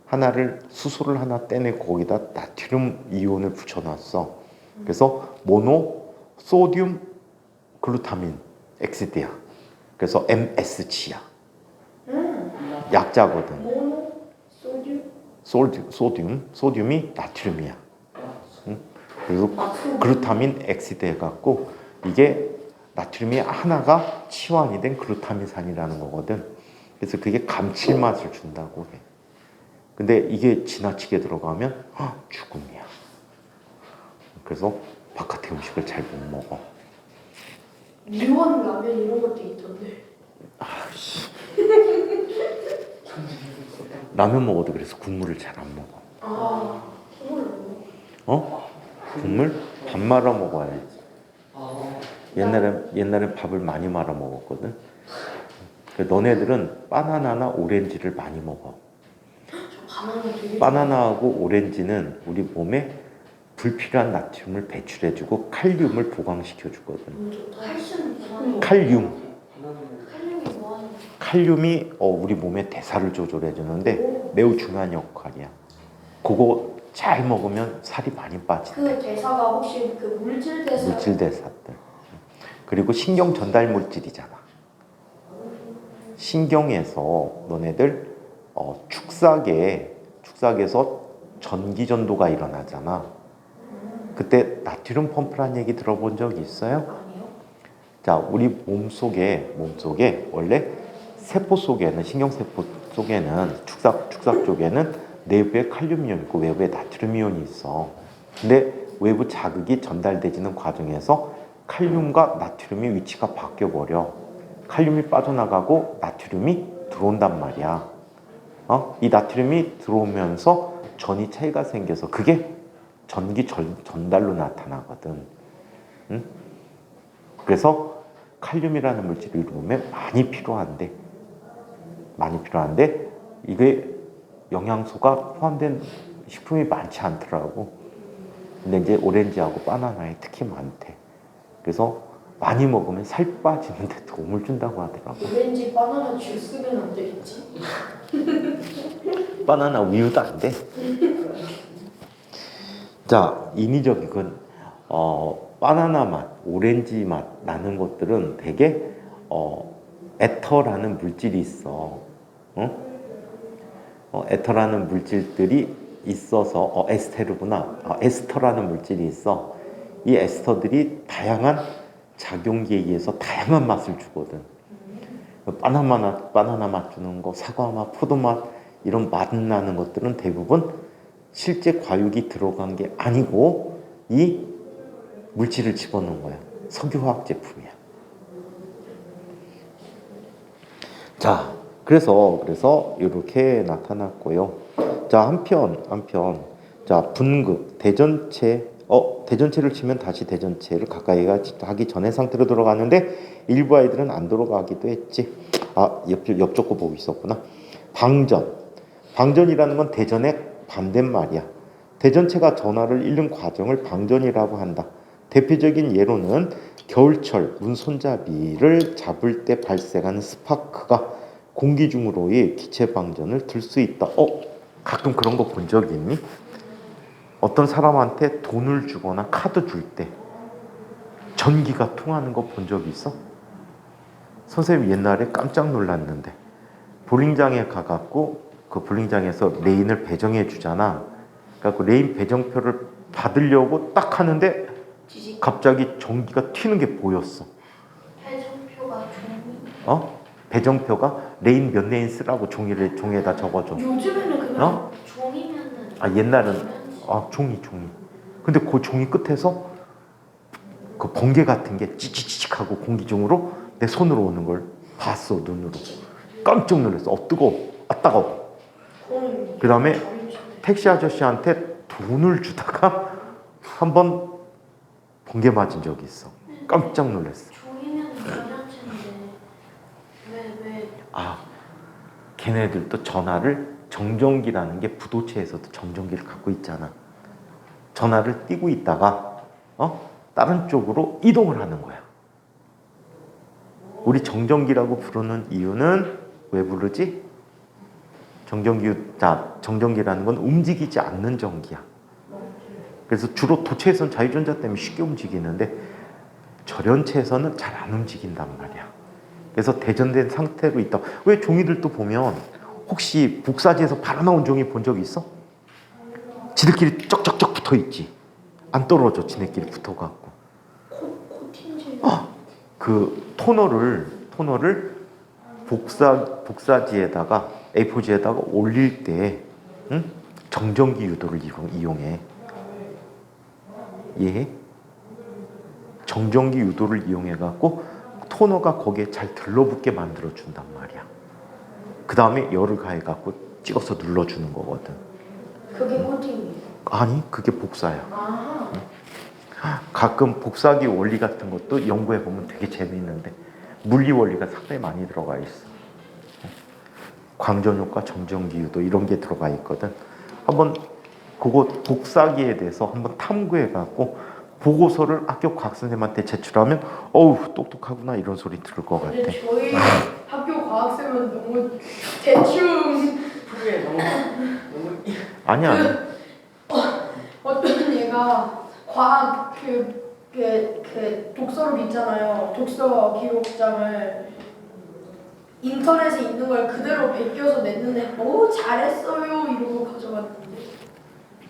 하나를 수소를 하나 떼내고 거기다 나트륨 이온을 붙여놨어. 그래서 모노소듐 글루타민 엑시드야. 그래서 MSG야. 약자거든. 소듐이 나트륨이야. 그리고 글루타민 엑시드 해갖고 이게 나트륨이 하나가 치환이 된 글루타민산이라는 거거든. 그래서 그게 감칠맛을 준다고 해. 근데 이게 지나치게 들어가면 죽음이야. 그래서 바깥의 음식을 잘 못 먹어. 미원 라면 이런 것도 있던데. 라면 먹어도 그래서 국물을 잘 안 먹어. 국물. 국물? 밥 말아 먹어야지. 옛날엔 밥을 많이 말아 먹었거든. 너네들은 바나나나 오렌지를 많이 먹어. 바나나 되게 바나나하고 오렌지는 우리 몸에 불필요한 나트륨을 배출해주고 칼륨을 보강시켜주거든. 좋다. 칼슘 뭐하는 칼륨. 칼륨이 뭐하는 칼륨이 우리 몸의 대사를 조절해주는데 매우 중요한 역할이야. 그거 잘 먹으면 살이 많이 빠진대. 그 대사가 혹시 그 물질 대사? 물질 대사들. 그리고 신경 전달 물질이잖아. 신경에서 너네들 축삭에서 전기 전도가 일어나잖아. 그때 나트륨 펌프란 얘기 들어본 적 있어요? 아니요. 자, 우리 몸속에 원래 세포 속에는, 신경세포 속에는, 축삭 쪽에는 내부에 칼륨이온 있고 외부에 나트륨이온이 있어. 근데 외부 자극이 전달되지는 과정에서 칼륨과 나트륨의 위치가 바뀌어버려. 칼륨이 빠져나가고 나트륨이 들어온단 말이야. 이 나트륨이 들어오면서 전이 차이가 생겨서 그게 전기 전달로 나타나거든. 응? 그래서 칼륨이라는 물질이 우리 몸에 많이 필요한데 이게 영양소가 포함된 식품이 많지 않더라고. 근데 이제 오렌지하고 바나나에 특히 많대. 그래서 많이 먹으면 살 빠지는데 도움을 준다고 하더라고. 오렌지 바나나 주스면 안 되겠지? 바나나 우유도 안 돼. 자, 인위적이건 바나나 맛, 오렌지 맛 나는 것들은 되게 에터라는 물질이 있어. 응? 에터라는 물질들이 있어서 에스테르구나. 에스터라는 물질이 있어. 이 에스터들이 다양한 작용기에 의해서 다양한 맛을 주거든. 바나나 맛 주는 거, 사과 맛, 포도 맛 이런 맛 나는 것들은 대부분 실제 과육이 들어간 게 아니고 이 물질을 집어넣은 거야. 석유화학 제품이야. 자, 그래서 이렇게 나타났고요. 자, 한편 자, 분극, 대전체를 치면 다시 대전체를 가까이 하기 전에 상태로 돌아가는데 일부 아이들은 안 돌아가기도 했지. 옆쪽 거 보고 있었구나. 방전이라는 건 대전의 반대말이야. 대전체가 전하를 잃는 과정을 방전이라고 한다. 대표적인 예로는 겨울철 문 손잡이를 잡을 때 발생하는 스파크가 공기 중으로의 기체 방전을 들 수 있다. 가끔 그런 거 본 적 있니? 어떤 사람한테 돈을 주거나 카드 줄 때 전기가 통하는 거 본 적 있어? 선생님 옛날에 깜짝 놀랐는데 볼링장에 가갖고 그 볼링장에서 레인을 배정해 주잖아. 그래갖고 레인 배정표를 받으려고 딱 하는데 지식 갑자기 전기가 튀는 게 보였어. 배정표가 종이 배정표가 레인 몇 레인 쓰라고 종이에다 적어줘. 요즘에는 그냥 종이면은 옛날은 종이. 근데 그 종이 끝에서 그 번개 같은 게 찌찌찌직하고 공기 중으로 내 손으로 오는 걸 봤어, 눈으로. 깜짝 놀랐어. 뜨거워. 따가워. 그 다음에 택시 아저씨한테 돈을 주다가 한번 번개 맞은 적이 있어. 깜짝 놀랐어. 종이면은 전자체인데 왜 걔네들도 전하를 정전기라는 게 부도체에서도 정전기를 갖고 있잖아. 전하를 띄고 있다가 다른 쪽으로 이동을 하는 거야. 우리 정전기라고 부르는 이유는 왜 부르지? 정전기라는 건 움직이지 않는 전기야. 그래서 주로 도체에서는 자유전자 때문에 쉽게 움직이는데 절연체에서는 잘 안 움직인단 말이야. 그래서 대전된 상태로 있다. 왜 종이들도 보면 혹시 복사지에서 바로 나온 종이 본 적 있어? 지들끼리 쩍쩍쩍 붙어 있지. 안 떨어져. 지네끼리 붙어갖고. 코팅제. 그 토너를 복사지에다가 A4지에다가 올릴 때 정전기 유도를 이용해. 이해해? 정전기 유도를 이용해갖고 토너가 거기에 잘 들러붙게 만들어준단 말이야. 그 다음에 열을 가해갖고 찍어서 눌러주는 거거든. 그게 코팅이에요. 아니, 그게 복사야. 아. 가끔 복사기 원리 같은 것도 연구해보면 되게 재미있는데 물리 원리가 상당히 많이 들어가 있어. 광전효과, 정전기유도 이런 게 들어가 있거든. 한번 그거 복사기에 대해서 한번 탐구해갖고 보고서를 학교 과학 선생님한테 제출하면 어우 똑똑하구나 이런 소리 들을 것 같아. 근데 저희 학교 과학쌤은 너무 대충 풀에 너무 아니야. 어떤 얘가 과학 독서를 있잖아요. 독서 기록장을 인터넷에 있는 걸 그대로 베껴서 냈는데 오 잘했어요 이러고 가져갔는데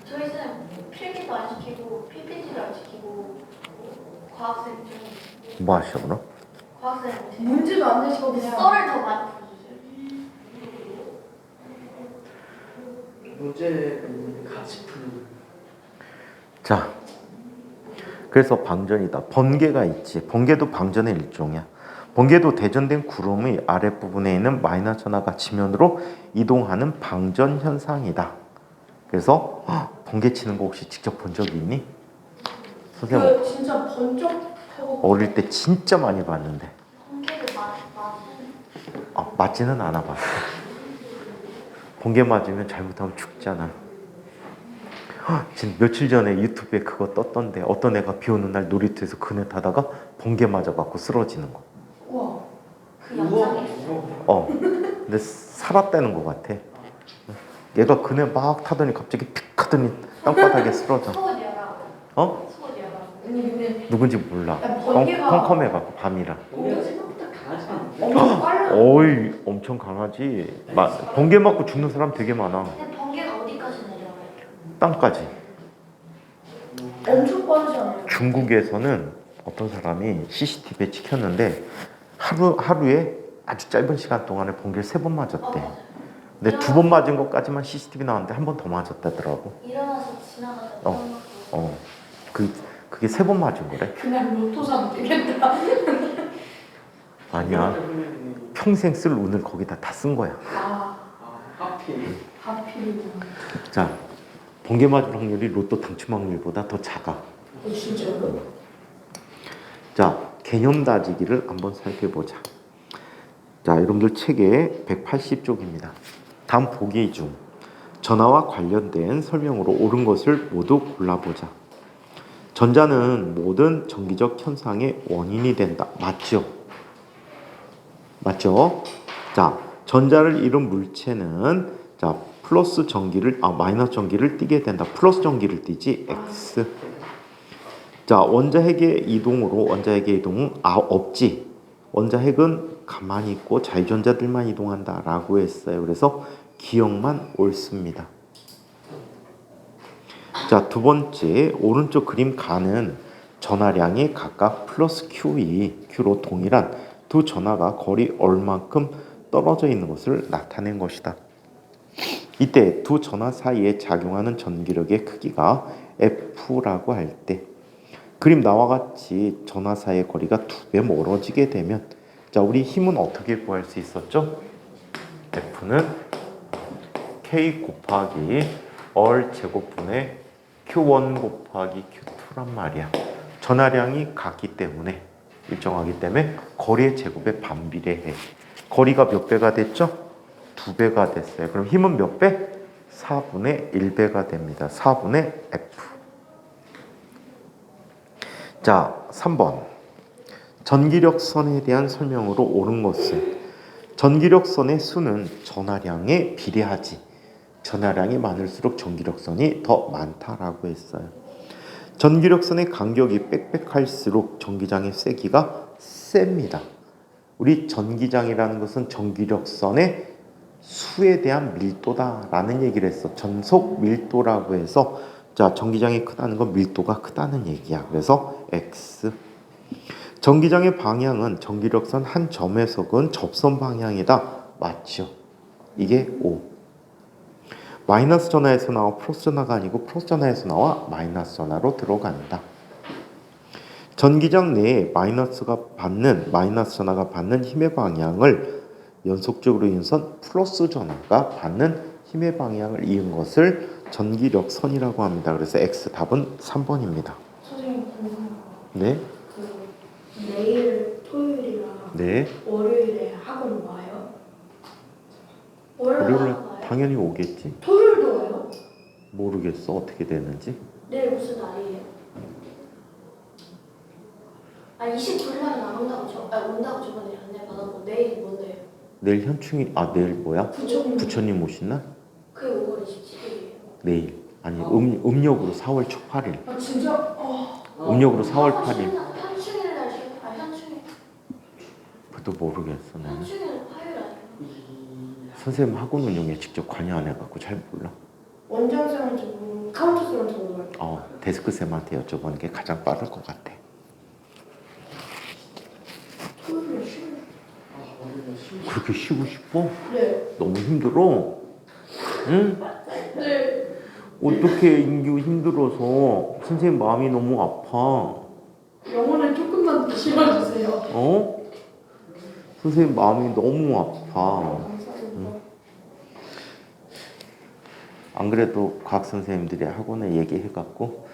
저희 쌤 필기도 안 시키고 PPT도 안 시키고 과학쌤 좀 뭐 하셔? 과학쌤 문제도 안 내시고 그냥 썰을 더 많이 풀어주세요. 문제는 같이 푸는. 자, 그래서 방전이다. 번개가 있지. 번개도 방전의 일종이야. 번개도 대전된 구름의 아랫부분에 있는 마이너스 전하가 지면으로 이동하는 방전 현상이다. 그래서 번개 치는 거 혹시 직접 본 적이 있니? 선생님 진짜 번쩍하고 어릴 때 진짜 많이 봤는데 번개를 맞지는 않아 봤어. 번개 맞으면 잘못하면 죽잖아. 지금 며칠 전에 유튜브에 그거 떴던데 어떤 애가 비 오는 날 놀이터에서 그네 타다가 번개 맞아갖고 쓰러지는 거. 우와 그 영상이 있어요. 근데 살았다는 것 같아. 얘가 그네 막 타더니 갑자기 픽 하더니 땅바닥에 쓰러져. 수어디아라. 어? 수어디아라. 아니 근데 누군지 몰라. 야, 번개가- 컴컴해갖고 밤이라. 번개가 생각보다 강하지 않은데? 엄청 빨라. 어이 엄청 강하지. 번개 맞고 죽는 사람 되게 많아. 근데 번개가 어디까지 내려와요? 땅까지. 엄청 빠르잖아요. 중국에서는 어떤 사람이 CCTV에 찍혔는데 하루에 아주 짧은 시간 동안에 번개를 3번 맞았대. 맞아요. 근데 2번 맞은 것까지만 CCTV 나왔는데 한 번 더 맞았다더라고. 일어나서 지나가다 어. 그게 3번 맞은 거래. 그냥 로또 사면 되겠다. 아니야. 평생 쓸 운을 거기다 다 쓴 거야. 아 하필. 하필이면 자, 번개 맞을 확률이 로또 당첨 확률보다 더 작아. 진짜로? 자, 개념 다지기를 한번 살펴보자. 자, 여러분들 책에 180쪽입니다. 다음 보기 중 전하와 관련된 설명으로 옳은 것을 모두 골라보자. 전자는 모든 전기적 현상의 원인이 된다. 맞죠? 맞죠? 자, 전자를 이룬 물체는 자, 마이너스 전기를 띠게 된다. 플러스 전기를 띠지. X. 자, 원자핵의 이동은 없지. 원자핵은 가만히 있고 자유전자들만 이동한다라고 했어요. 그래서 기억만 옳습니다. 자, 두 번째 오른쪽 그림 가는 전하량이 각각 플러스 Q로 동일한 두 전하가 거리 얼만큼 떨어져 있는 것을 나타낸 것이다. 이때 두 전하 사이에 작용하는 전기력의 크기가 F라고 할 때 그림 나와 같이 전하 사이의 거리가 2배 멀어지게 되면 자, 우리 힘은 어떻게 구할 수 있었죠? F는 K 곱하기 얼 제곱분의 Q1 곱하기 Q2란 말이야. 전하량이 같기 때문에 일정하기 때문에 거리의 제곱에 반비례해. 거리가 몇 배가 됐죠? 2배가 됐어요. 그럼 힘은 몇 배? 4분의 1배가 됩니다. 4분의 F. 자, 3번. 전기력선에 대한 설명으로 옳은 것은 전기력선의 수는 전하량에 비례하지. 전하량이 많을수록 전기력선이 더 많다라고 했어요. 전기력선의 간격이 빽빽할수록 전기장의 세기가 셉니다. 우리 전기장이라는 것은 전기력선의 수에 대한 밀도다라는 얘기를 했어. 전속 밀도라고 해서 자, 전기장이 크다는 건 밀도가 크다는 얘기야. 그래서 X. 전기장의 방향은 전기력선 한 점에서 그은 접선 방향이다. 맞죠? 이게 O. 마이너스 전하에서 나와 플러스 전하가 아니고 플러스 전하에서 나와 마이너스 전하로 들어간다. 전기장 내에 마이너스 전하가 받는 힘의 방향을 연속적으로 이은 플러스 전하가 받는 힘의 방향을 이은 것을 전기력선이라고 합니다. 그래서 X 답은 3번입니다. 선생님 궁금한 거. 네? 내일 토요일이랑 네. 월요일에 학원 와요? 월요일 나와요? 당연히 오겠지. 토요일도 와요? 모르겠어 어떻게 되는지. 내일 무슨 날이에요? 아 29일 날은 안 온다고 온다고 저번에 안내 받았고 내일이 뭔데요? 내일 현충일 내일 뭐야? 부처님. 부처님 오신 날? 그게 5월 27일이에요. 내일 아니 음력으로 4월 초 8일. 아 진짜? 음력으로 4월 8일. 현충일 날 현충일 그것도 모르겠어 나는. 현충일은 화요일 아니에요? 선생님 학원 운영에 직접 관여 안 해갖고 잘 몰라. 원장쌤한테 카운터쌤한테 물어봐요. 데스크 쌤한테 여쭤보는 게 가장 빠를 것 같아. 토요일에 쉬어요. 그렇게 쉬고 싶어? 네. 너무 힘들어. 응? 네. 어떻게 인규 힘들어서 선생님 마음이 너무 아파. 영혼을 조금만 더 실어주세요. 선생님 마음이 너무 아파. 감사합니다. 안 그래도 과학 선생님들이 학원에 얘기해갖고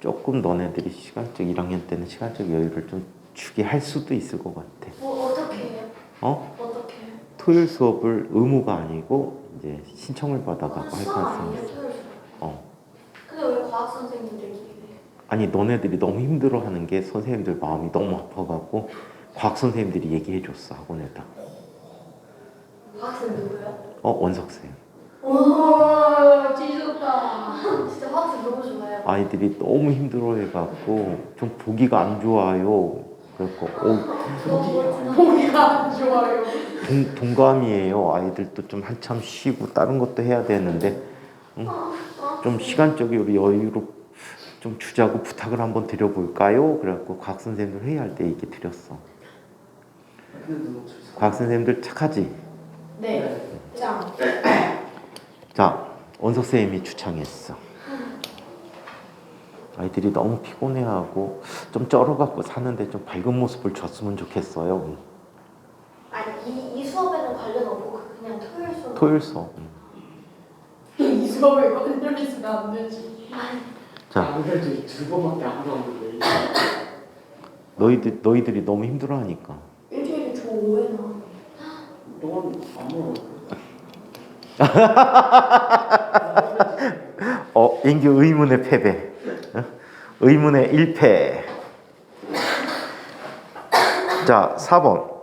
조금 너네들이 1학년 때는 시간적 여유를 좀 주게 할 수도 있을 것 같아. 어떻게 해요? 어떻게 해요? 토요일 수업을 의무가 아니고 이제 신청을 받아갖고 할 수업 가능성이 아니에요? 있어. 토요일 수업. 근데 왜 과학 선생님들끼리 해요? 아니 너네들이 너무 힘들어하는 게 선생님들 마음이 너무 아파갖고 과학 선생님들이 얘기해줬어 학원에다. 과학 선 누구요? 원석쌤. 오, 찢었다. 진짜 과학 선 너무 좋아해요. 아이들이 너무 힘들어해갖고 좀 보기가 안 좋아요. 그래서 보기가 안 좋아요. 동감이에요. 아이들도 좀 한참 쉬고 다른 것도 해야 되는데 좀 시간적으로 여유로 좀 주자고 부탁을 한번 드려볼까요? 그래갖고 과학 선생님들 회의할 때 얘기 드렸어. 과학 선생님들 착하지? 네. 짱. 자, 원석 쌤이 추천했어. 아이들이 너무 피곤해하고 좀 쩔어갖고 사는데 좀 밝은 모습을 줬으면 좋겠어요. 아니 이 수업에는 관련 없고 그냥 토요일 수업. 토요일 수업. 이 수업에 관련 있으면 안 되지. 자, 아무래도 즐거움밖에 안 하는데. 너희들이 너무 힘들어하니까. 일주일에 저 5회나. 넌 안 먹어. 인규 의문의 패배. 의문의 1패. 자, 4번.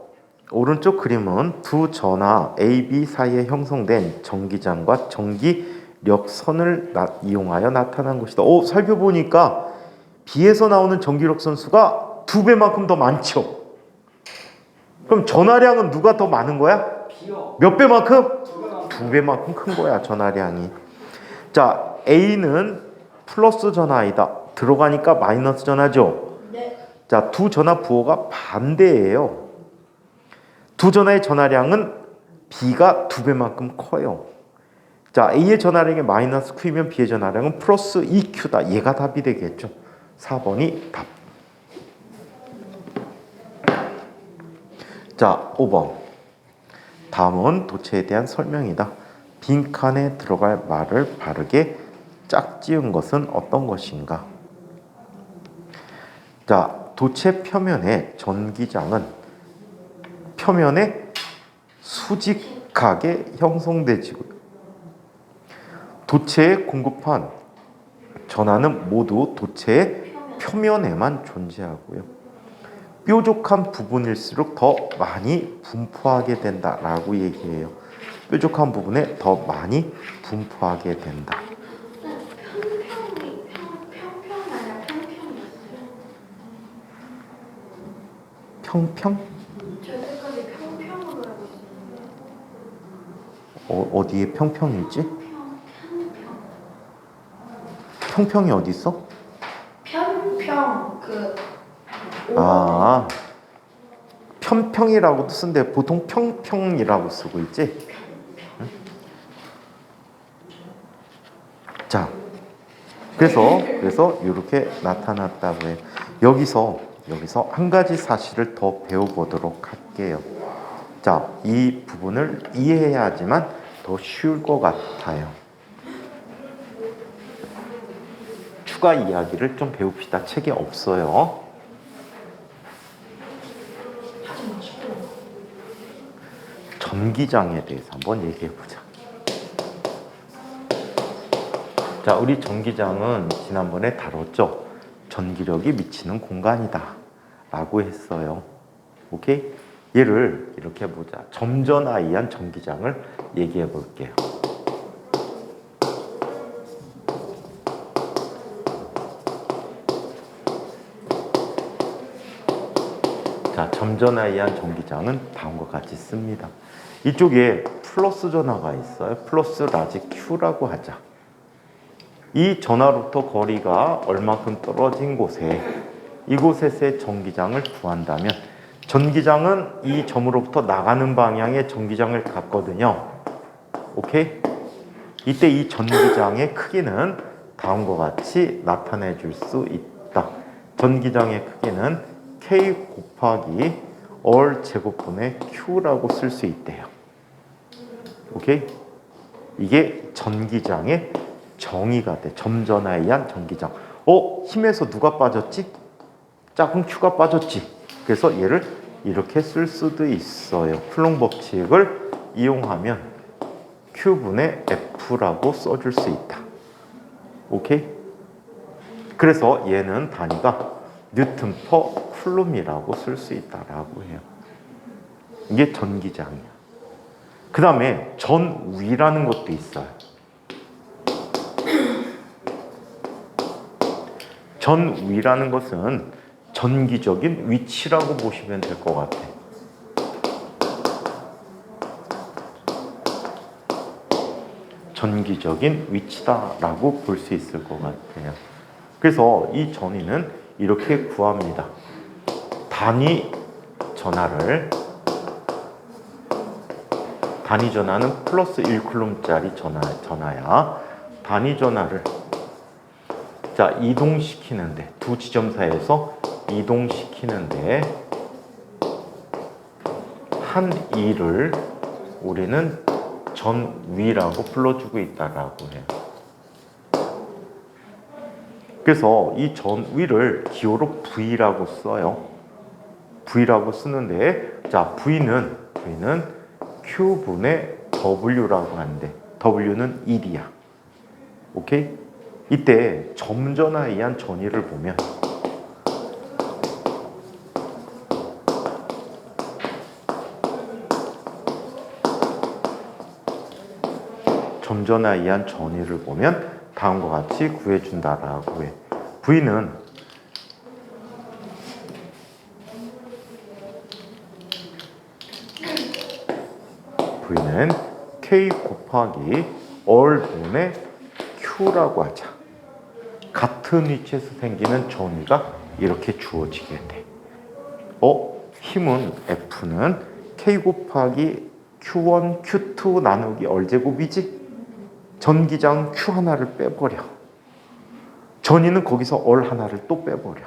오른쪽 그림은 두 전하 A, B 사이에 형성된 전기장과 전기력선을 이용하여 나타난 것이다. 살펴보니까 B에서 나오는 전기력선 수가 2배만큼 더 많죠. 그럼 전하량은 누가 더 많은 거야? 비어. 몇 배만큼? 2배만큼 큰 거야 전하량이. 자, A는 플러스 전하이다. 들어가니까 마이너스 전하죠. 네. 자, 두 전하 부호가 반대예요. 두 전하의 전하량은 B가 2배만큼 커요. 자, A의 전하량이 마이너스 Q이면 B의 전하량은 플러스 2Q다. 얘가 답이 되겠죠. 4번이 답. 자, 5번. 다음은 도체에 대한 설명이다. 빈칸에 들어갈 말을 바르게 짝지은 것은 어떤 것인가? 자, 도체 표면의 전기장은 표면에 수직하게 형성되지고 도체에 공급한 전하는 모두 도체의 표면에만 존재하고요. 뾰족한 부분일수록 더 많이 분포하게 된다라고 얘기해요. 뾰족한 부분에 더 많이 분포하게 된다. 평평이 아니라 평평이었어요. 평평? 저 여태까지 평평으로 알고 있었는데. 어디에 평평이지? 평평. 평평이 어디 있어? 편평 편평이라고도 쓴데 보통 평평이라고 쓰고 있지? 응? 자, 그래서 이렇게 나타났다고 해요. 여기서 한 가지 사실을 더 배워보도록 할게요. 자, 이 부분을 이해해야지만 더 쉬울 것 같아요. 추가 이야기를 좀 배웁시다. 책에 없어요. 전기장에 대해서 한번 얘기해 보자. 자, 우리 전기장은 지난번에 다뤘죠. 전기력이 미치는 공간이다 라고 했어요. 오케이? 얘를 이렇게 보자. 점전하이한 전기장을 얘기해 볼게요. 자, 점전하이한 전기장은 다음과 같이 씁니다. 이쪽에 플러스 전하가 있어요. 플러스 라지 Q라고 하자. 이 전하로부터 거리가 얼마큼 떨어진 곳에 이곳에서의 전기장을 구한다면 전기장은 이 점으로부터 나가는 방향의 전기장을 갖거든요. 오케이? 이때 이 전기장의 크기는 다음과 같이 나타내 줄 수 있다. 전기장의 크기는 K 곱하기 얼 제곱분의 Q라고 쓸 수 있대요. 오케이? 이게 전기장의 정의가 돼. 점전하에 의한 전기장. 힘에서 누가 빠졌지? 작은 Q가 빠졌지. 그래서 얘를 이렇게 쓸 수도 있어요. 플롱 법칙을 이용하면 Q분의 F라고 써줄 수 있다. 오케이? 그래서 얘는 단위가 뉴턴 퍼 쿨룸이라고 쓸 수 있다라고 해요. 이게 전기장이야. 그 다음에 전위라는 것도 있어요. 전위라는 것은 전기적인 위치라고 보시면 될 것 같아. 전기적인 위치다라고 볼 수 있을 것 같아요. 그래서 이 전위는 이렇게 구합니다. 단위 전하는 플러스 1쿨럼짜리 전하야. 단위 전하를 자, 이동시키는데 두 지점 사이에서 이동시키는데 한 일을 우리는 전위라고 불러주고 있다라고 해요. 그래서 이 전위를 기호로 V라고 써요. V라고 쓰는데 자, V는 Q분의 W라고 하는데 W는 1이야. 오케이? 이때 점전하에 의한 전위를 보면 점전하에 의한 전위를 보면 다음과 같이 구해준다라고 해. V는 K 곱하기 얼분의 Q라고 하자. 같은 위치에서 생기는 전위가 이렇게 주어지게 돼. 힘은 F는 K 곱하기 Q1, Q2 나누기 얼제곱이지? 전기장 Q 하나를 빼버려. 전위는 거기서 얼 하나를 또 빼버려.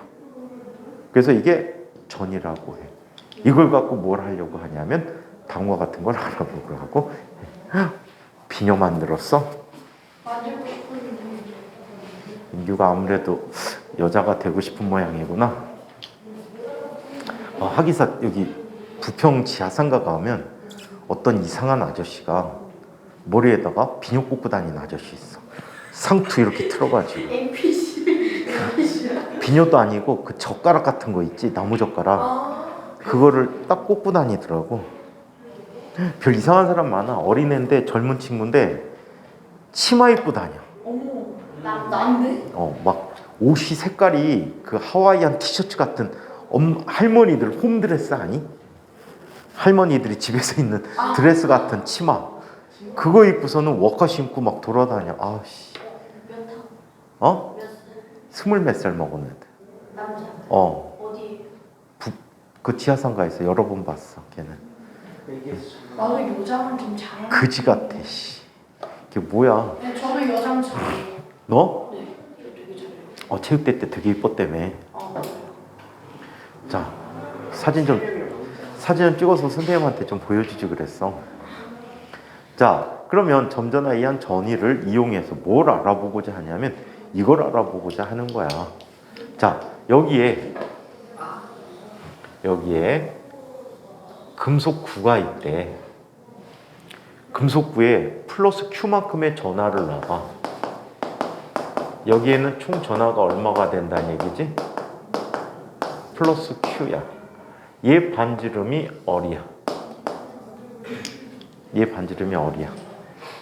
그래서 이게 전이라고 해. 이걸 갖고 뭘 하려고 하냐면 다음과 같은 걸 알아보고 하고. 비녀 만들었어? 만들고 싶은데. 민규가 아무래도 여자가 되고 싶은 모양이구나. 하기사 여기 부평 지하상가 가면 어떤 이상한 아저씨가 머리에다가 비녀 꽂고 다니는 아저씨 있어. 상투 이렇게 틀어가지고. NPC. 비녀도 아니고 그 젓가락 같은 거 있지, 나무 젓가락. 그거를 딱 꽂고 다니더라고. 별 이상한 사람 많아. 어린애인데 젊은 친구인데 치마 입고 다녀. 어머, 난데? 막 옷이 색깔이 그 하와이안 티셔츠 같은 할머니들 홈드레스 아니? 할머니들이 집에서 입는 드레스 같은 치마. 그거 입고서는 워커 신고 막 돌아다녀. 아씨. 몇 학? 몇 살? 20몇 살 먹은 애들. 남자? 어. 어디? 그 지하상가에서 여러 번 봤어, 걔는. 나도 여장은 좀 잘해. 그지 같아, 씨. 그게 뭐야? 네, 저도 여장 잘해요. 너? 네, 저 되게 잘해요. 체육대 때 되게 이뻤다며. 맞아요. 자, 사진 좀 찍어서 선생님한테 좀 보여주지 그랬어. 자, 그러면 점전하에 의한 전위를 이용해서 뭘 알아보고자 하냐면 이걸 알아보고자 하는 거야. 자, 여기에 금속구가 있대. 금속구에 플러스 Q만큼의 전하를 놔봐. 여기에는 총 전하가 얼마가 된다는 얘기지? 플러스 Q야. 얘 반지름이 R이야. 얘 반지름이 R이야.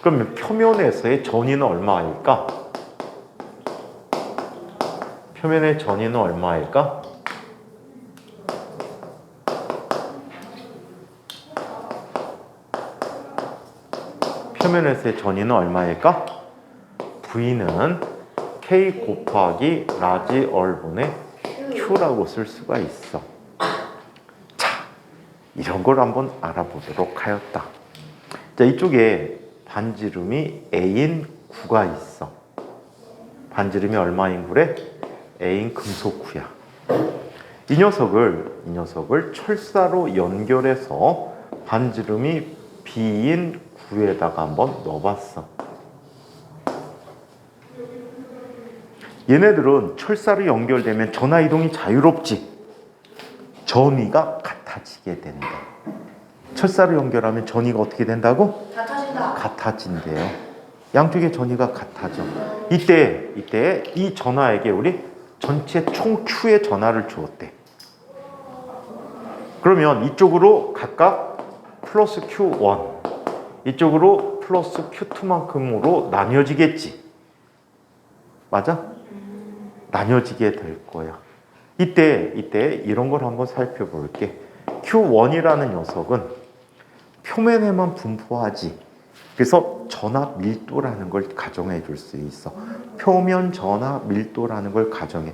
그러면 표면에서의 전위는 얼마일까? 표면의 전위는 얼마일까? 표면에서의 전위는 얼마일까? V는 K 곱하기 라지 R분의 Q라고 쓸 수가 있어. 자, 이런 걸 한번 알아보도록 하였다. 자, 이쪽에 반지름이 A인 구가 있어. 반지름이 얼마인 구래? A인 금속구야. 이 녀석을 철사로 연결해서 반지름이 B인 구에다가 한번 넣어봤어. 얘네들은 철사로 연결되면 전하 이동이 자유롭지. 전위가 같아지게 된대. 철사로 연결하면 전위가 어떻게 된다고? 같아진다. 같아진대요. 양쪽의 전위가 같아져. 이때 이 전하에게 우리 전체 총 Q의 전하를 주었대. 그러면 이쪽으로 각각 플러스 Q1, 이쪽으로 플러스 Q2만큼으로 나뉘어지겠지. 맞아? 나뉘어지게 될 거야. 이때 이런 걸 한번 살펴볼게. Q1이라는 녀석은 표면에만 분포하지. 그래서 전하 밀도라는 걸 가정해 줄 수 있어. 표면 전하 밀도라는 걸 가정해.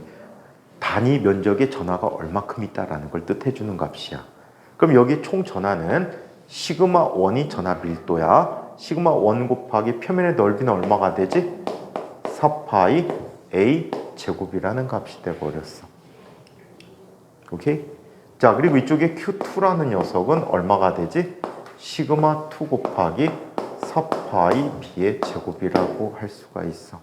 단위 면적의 전하가 얼마큼 있다라는 걸 뜻해 주는 값이야. 그럼 여기 총 전하는 시그마 1이 전하 밀도야. 시그마 1 곱하기 표면의 넓이는 얼마가 되지? 4파이 A 제곱이라는 값이 돼 버렸어. 오케이? 자, 그리고 이쪽에 Q2라는 녀석은 얼마가 되지? 시그마 2 곱하기 4파이 B의 제곱이라고 할 수가 있어.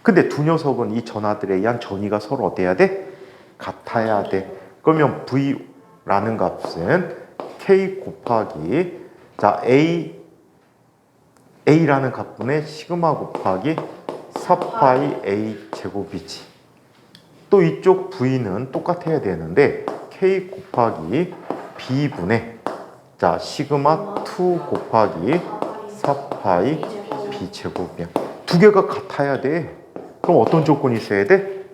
근데 두 녀석은 이 전하들에 의한 전위가 서로 어때야 돼? 같아야 돼. 그러면 V라는 값은 K 곱하기 자 A라는 값분의 시그마 곱하기 4파이 A 제곱이지. 또 이쪽 V는 똑같아야 되는데 K 곱하기 B분의 자 시그마 2 곱하기 4파이 B 제곱이야. 두 개가 같아야 돼. 그럼 어떤 조건이 있어야 돼?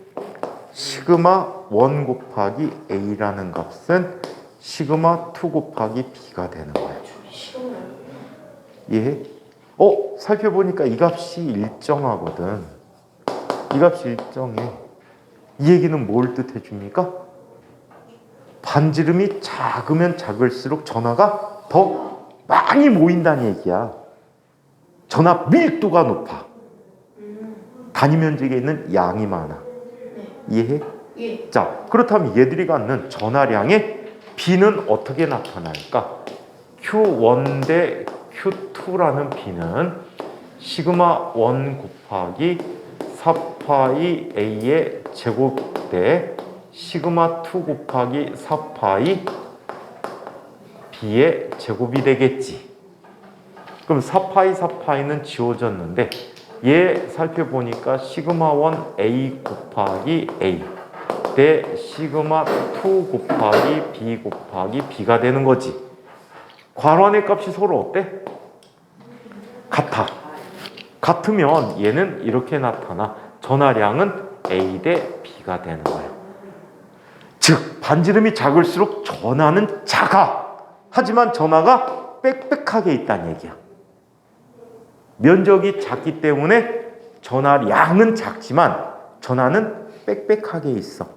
시그마 1 곱하기 A라는 값은 시그마 2 곱하기 B가 되는 거야. 이해해? 살펴보니까 이 값이 일정하거든. 이 값이 일정해. 이 얘기는 뭘 뜻해 줍니까? 반지름이 작으면 작을수록 전하가 더 많이 모인다는 얘기야. 전하 밀도가 높아. 단위 면적에 있는 양이 많아. 이해해? 예. 자, 그렇다면 얘들이 갖는 전하량의 B는 어떻게 나타날까? Q1 대 Q2라는 B는 시그마 1 곱하기 4파이 A의 제곱 대 시그마 2 곱하기 4파이 B의 제곱이 되겠지. 그럼 4파이는 지워졌는데 얘 살펴보니까 시그마 1 A 곱하기 A 대 시그마 2 곱하기 B 곱하기 B가 되는 거지. 괄호의 값이 서로 어때? 같아. 같으면 얘는 이렇게 나타나. 전하량은 A 대 B가 되는 거야. 즉 반지름이 작을수록 전하는 작아. 하지만 전하가 빽빽하게 있다는 얘기야. 면적이 작기 때문에 전하량은 작지만 전하는 빽빽하게 있어.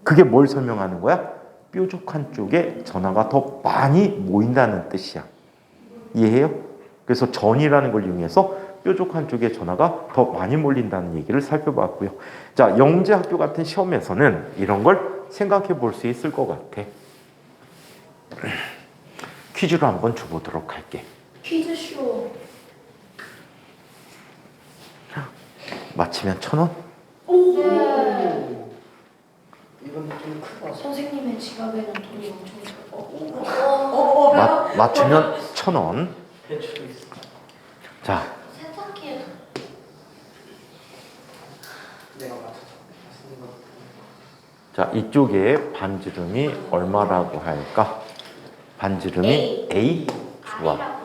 그게 뭘 설명하는 거야? 뾰족한 쪽에 전하가 더 많이 모인다는 뜻이야. 이해해요? 그래서 전이라는 걸 이용해서 뾰족한 쪽에 전하가 더 많이 몰린다는 얘기를 살펴봤고요. 자, 영재학교 같은 시험에서는 이런 걸 생각해 볼 수 있을 것 같아. 퀴즈로 한번 줘보도록 할게. 퀴즈쇼. 맞히면 1,000원? 오. 이건 좀 크다. 선생님의 지갑에는 돈이 엄청 있어. 맞추면 1,000원. 배추도 있어. 자, 세탁기에 자, 이쪽에 반지름이 얼마라고 할까? 반지름이 A. 좋아. R이라고.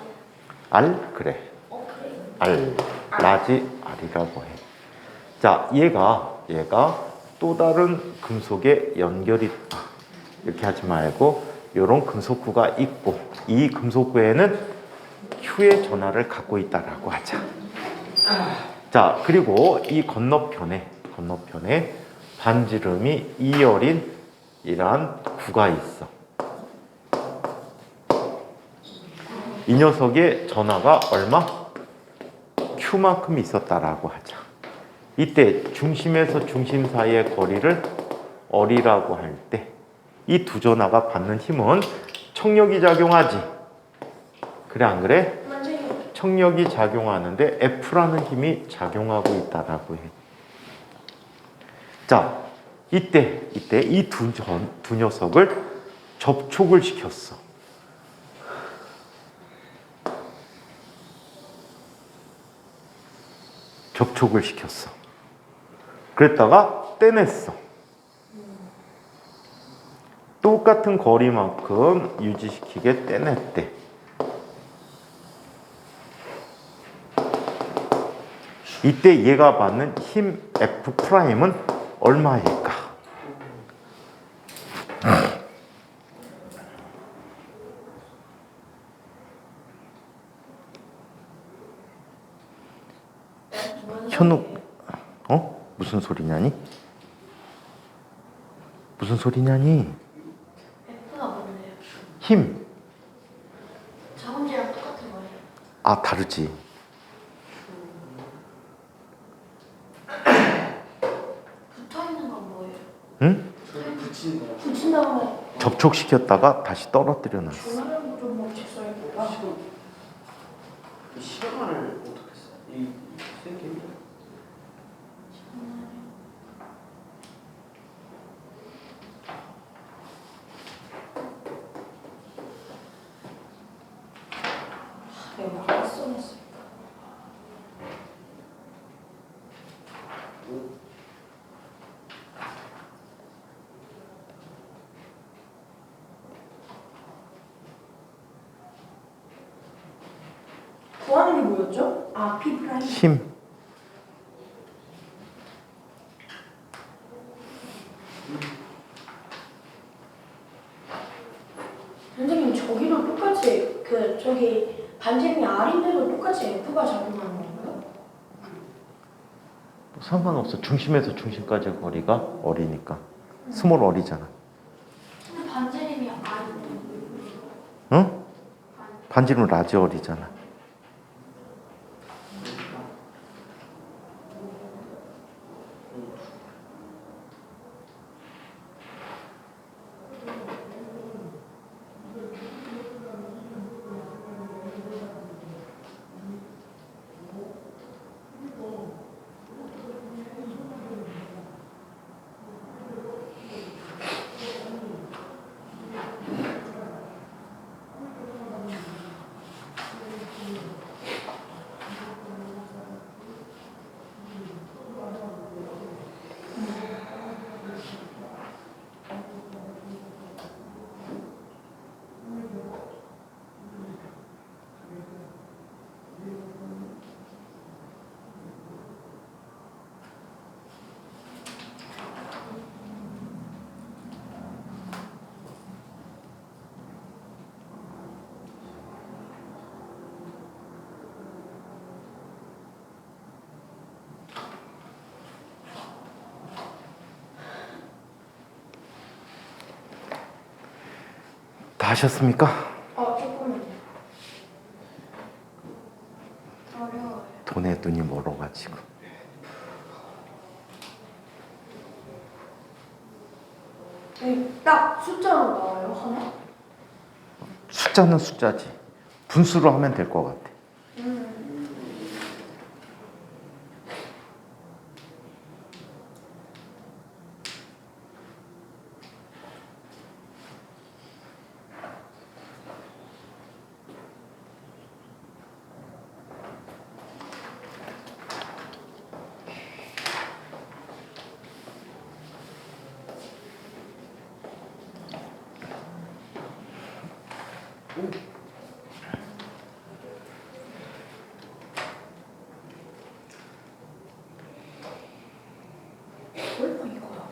R? 그래. 그래. R. 라지 R이라고 해. 자, 얘가 또 다른 금속에 연결이 있다. 이렇게 하지 말고 이런 금속구가 있고 이 금속구에는 Q의 전하를 갖고 있다라고 하자. 자, 그리고 이 건너편에 반지름이 2열인 이러한 구가 있어. 이 녀석의 전하가 얼마? Q만큼 있었다라고 하자. 이때 중심에서 중심 사이의 거리를 R이라고 할 때 이 두 전하가 받는 힘은 청력이 작용하지. 그래 안 그래? 선생님. 청력이 작용하는데 F라는 힘이 작용하고 있다라고 해. 자, 이때 이 두 녀석을 접촉을 시켰어. 접촉을 시켰어. 그랬다가 떼냈어. 똑같은 거리만큼 유지시키게 떼냈대. 이때 얘가 받는 힘 F'은 얼마일까? 현우, 무슨 소리냐니? 무슨 소리냐니? F가 뭔데요? 힘. 작은지랑 똑같은 거예요. 아, 다르지. 붙어 있는 건 뭐예요? 응? 붙인 거야. 붙인다고 접촉시켰다가 다시 떨어뜨려 놨어. 전화를 좀 멋지 써야겠다. 이 시간만을 어떻게 써? 이 생김이 내가 안 써놨을까? 구하는 게 뭐였죠? 아, P 프라임. 힘. 선생님 저기도 똑같이 저기 반지름이 R인데도 똑같이 F가 작용하는 건가요? 상관없어. 중심에서 중심까지의 거리가 어리니까. 스몰 어리잖아. 근데 반지름이 아니. 응? 반지름 라지 어리잖아. 다 하셨습니까? 조금만요. 어려워요. 돈에 눈이 멀어가지고. 딱 숫자로 나와요, 하나? 숫자는 숫자지. 분수로 하면 될 것 같아. 설마 이거야?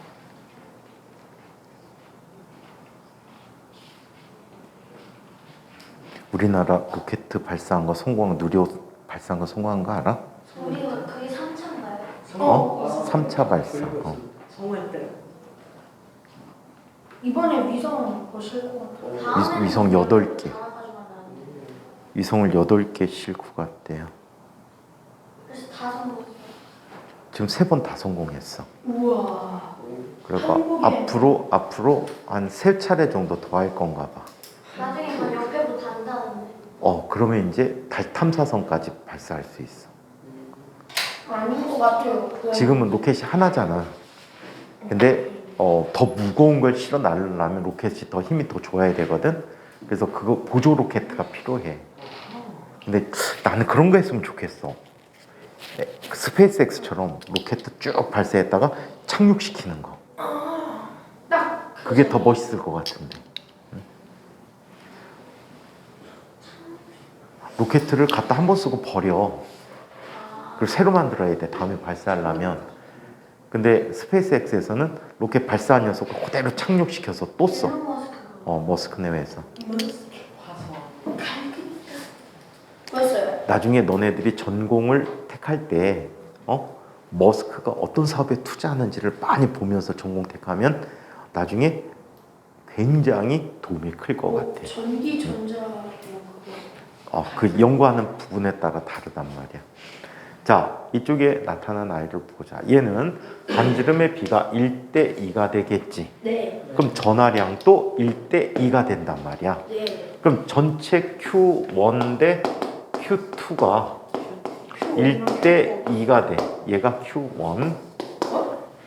우리나라 로켓 발사한 거 성공한 누리호 발사한 거 성공한 거 알아? 우리가 그게 3차인가요? 어? 3차 발사. 성공했대. 이번에 위성 보실 것 같아. 위성 8개. 나눠가지고 위성을 8개 싣고 갔대요. 그래서 다 성공했어요. 지금 3번 다 성공했어. 우와. 그러니까 한국에- 앞으로 한 3차례 정도 더 할 건가 봐. 나중에 막 옆에도 단다는데. 그러면 이제 달 탐사선까지 발사할 수 있어. 아닌 것 같아요. 그거. 지금은 로켓이 하나잖아. 근데 더 무거운 걸 실어 날리려면 로켓이 더 힘이 더 좋아야 되거든. 그래서 그거 보조 로켓가 필요해. 근데 나는 그런 거 했으면 좋겠어. 스페이스X처럼 로켓 쭉 발사했다가 착륙시키는 거. 딱 그게 더 멋있을 것 같은데. 로켓을 갖다 한 번 쓰고 버려. 그리고 새로 만들어야 돼. 다음에 발사하려면. 근데 스페이스X에서는 로켓 발사한 녀석을 그대로 착륙시켜서 또 써. 일론 머스크가. 머스크 내외에서. 됐어요. 나중에 너네들이 전공을 택할 때 머스크가 어떤 사업에 투자하는지를 많이 보면서 전공 택하면 나중에 굉장히 도움이 클 것 같아. 전기 전자 그거. 그 연구하는 부분에 따라 다르단 말이야. 자, 이쪽에 나타난 아이를 보자. 얘는 반지름의 비가 1대 2가 되겠지. 네. 그럼 전하량도 1대 2가 된단 말이야. 네. 그럼 전체 Q1 대 Q2가 1대 2가 돼. 얘가 Q1,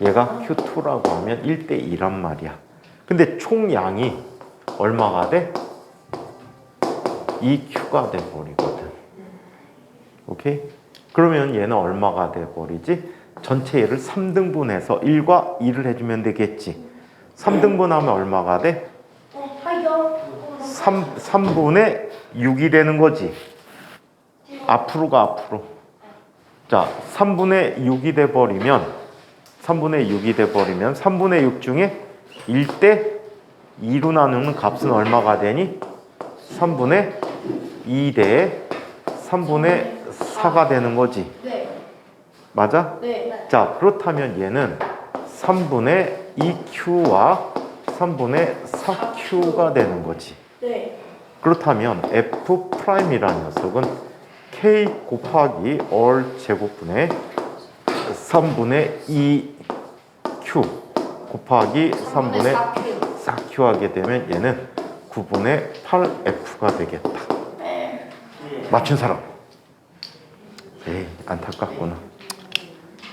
얘가 Q2라고 하면 1대 2란 말이야. 근데 총량이 얼마가 돼? 2Q가 돼버리거든. 오케이? 그러면 얘는 얼마가 돼버리지? 전체 얘를 3등분해서 1과 2를 해주면 되겠지. 3등분하면 얼마가 돼? 하이요. 3분의 6이 되는 거지. 앞으로가 앞으로. 자, 3분의 6이 돼버리면 3분의 6 중에 1대 2로 나누는 값은 얼마가 되니? 3분의 2 대 3분의 4가 되는 거지. 네. 맞아? 네. 자, 그렇다면 얘는 3분의 2Q와 3분의 4Q가 되는 거지. 네. 그렇다면 F'이라는 녀석은 K 곱하기 얼 제곱분의 3분의 2Q 곱하기 3분의 4Q 하게 되면 얘는 9분의 8F가 되겠다. 맞춘 사람? 에이, 안타깝구나.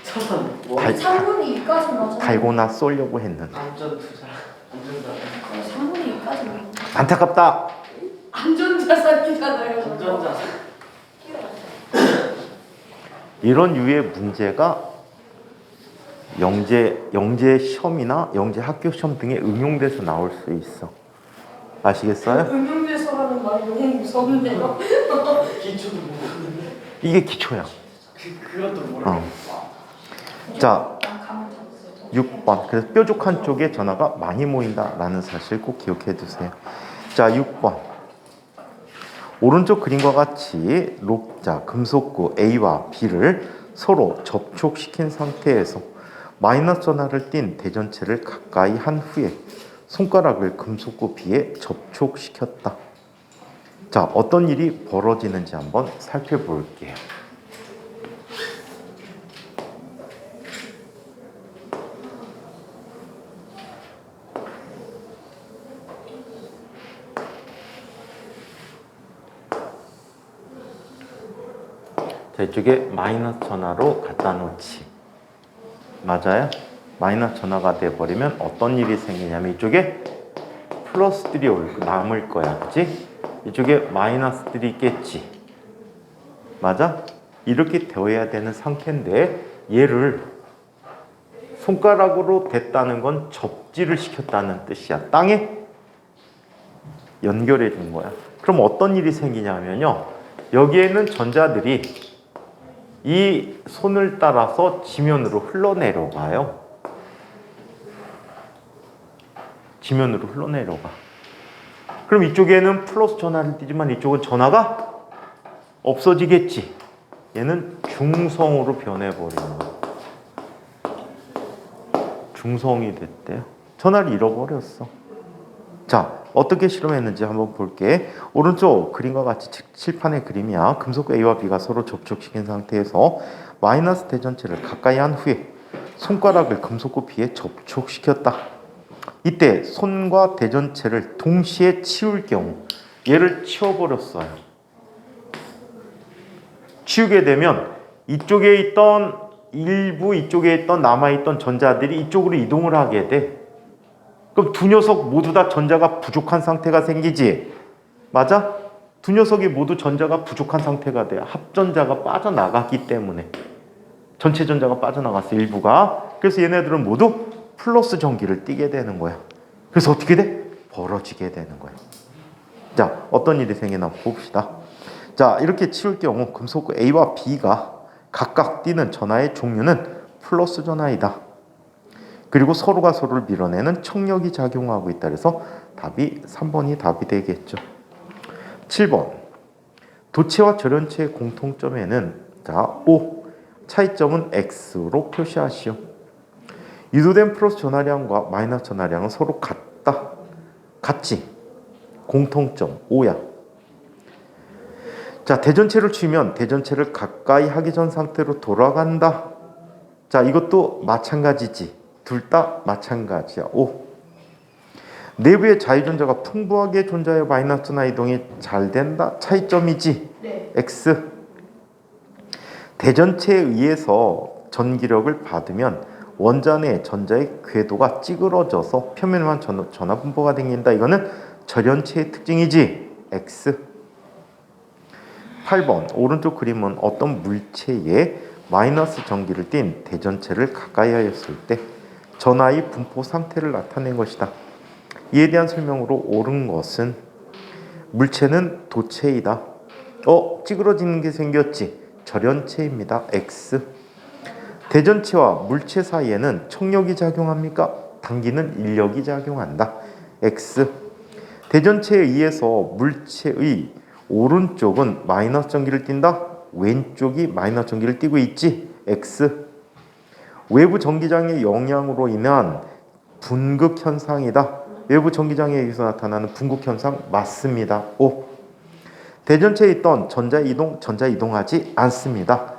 천원. 뭐? 3분의 2까지 맞아. 달고나 쏠려고 했는데 안전 투자. 안전자. 3분의 2까지 맞아. 안타깝다. 안전자산이잖아요. 안전자. 이런 유의 문제가 영재 시험이나 영재 학교 시험 등에 응용돼서 나올 수 있어. 아시겠어요? 응용돼서라는 말이 너무 무섭네요. 기초도 모르는데. 이게 기초야. 그것도 모르겠어. 자, 난 감을 잡았어요. 6번. 그래서 뾰족한 쪽에 전하가 많이 모인다라는 사실 꼭 기억해 두세요. 자, 6번. 오른쪽 그림과 같이 금속구 A와 B를 서로 접촉시킨 상태에서 마이너스 전하를 띤 대전체를 가까이 한 후에 손가락을 금속구 B에 접촉시켰다. 자, 어떤 일이 벌어지는지 한번 살펴볼게요. 자, 이쪽에 마이너스 전하로 갖다 놓지. 맞아요? 마이너스 전하가 돼버리면 어떤 일이 생기냐면 이쪽에 플러스들이 남을 거야. 그치? 이쪽에 마이너스들이 있겠지. 맞아? 이렇게 되어야 되는 상태인데 얘를 손가락으로 댔다는 건 접지를 시켰다는 뜻이야. 땅에 연결해 준 거야. 그럼 어떤 일이 생기냐면요. 여기에는 전자들이 이 손을 따라서 지면으로 흘러내려가요. 지면으로 흘러내려가. 그럼 이쪽에는 플러스 전하를 띄지만 이쪽은 전하가 없어지겠지. 얘는 중성으로 변해버리는 거야. 중성이 됐대요. 전하를 잃어버렸어. 자, 어떻게 실험했는지 한번 볼게. 오른쪽 그림과 같이 칠판의 그림이야. 금속 A와 B가 서로 접촉시킨 상태에서 마이너스 대전체를 가까이 한 후에 손가락을 금속구 B에 접촉시켰다. 이때 손과 대전체를 동시에 치울 경우 얘를 치워버렸어요. 치우게 되면 이쪽에 있던 일부 이쪽에 있던 남아있던 전자들이 이쪽으로 이동을 하게 돼. 그럼 두 녀석 모두 다 전자가 부족한 상태가 생기지. 맞아? 두 녀석이 모두 전자가 부족한 상태가 돼. 합전자가 빠져나갔기 때문에. 전체 전자가 빠져나갔어, 일부가. 그래서 얘네들은 모두 플러스 전기를 띠게 되는 거야. 그래서 어떻게 돼? 벌어지게 되는 거야. 자, 어떤 일이 생기나 봅시다. 자, 이렇게 치울 경우 금속 A와 B가 각각 띠는 전하의 종류는 플러스 전하이다. 그리고 서로가 서로를 밀어내는 청력이 작용하고 있다. 그래서 답이 3번이 답이 되겠죠. 7번. 도체와 절연체의 공통점에는 자, O. 차이점은 X로 표시하시오. 유도된 플러스 전하량과 마이너스 전하량은 서로 같다. 같지. 공통점 O야. 자, 대전체를 치면 대전체를 가까이 하기 전 상태로 돌아간다. 자, 이것도 마찬가지지. 둘 다 마찬가지야. O. 내부의 자유전자가 풍부하게 존재하여 마이너스 전하 이동이 잘 된다. 차이점이지. 네. X. 대전체에 의해서 전기력을 받으면 원자 내 전자의 궤도가 찌그러져서 표면만 전하 분포가 생긴다. 이거는 절연체의 특징이지. X. 8번 오른쪽 그림은 어떤 물체에 마이너스 전기를 띤 대전체를 가까이 하였을 때 전하의 분포 상태를 나타낸 것이다. 이에 대한 설명으로 옳은 것은 물체는 도체이다. 찌그러지는 게 생겼지. 절연체입니다. X. 대전체와 물체 사이에는 청력이 작용합니까? 당기는 인력이 작용한다. X. 대전체에 의해서 물체의 오른쪽은 마이너스 전기를 띈다. 왼쪽이 마이너스 전기를 띠고 있지. X. 외부 전기장의 영향으로 인한 분극 현상이다. 외부 전기장에 의해서 나타나는 분극 현상 맞습니다. O. 대전체에 있던 전자 이동하지 않습니다.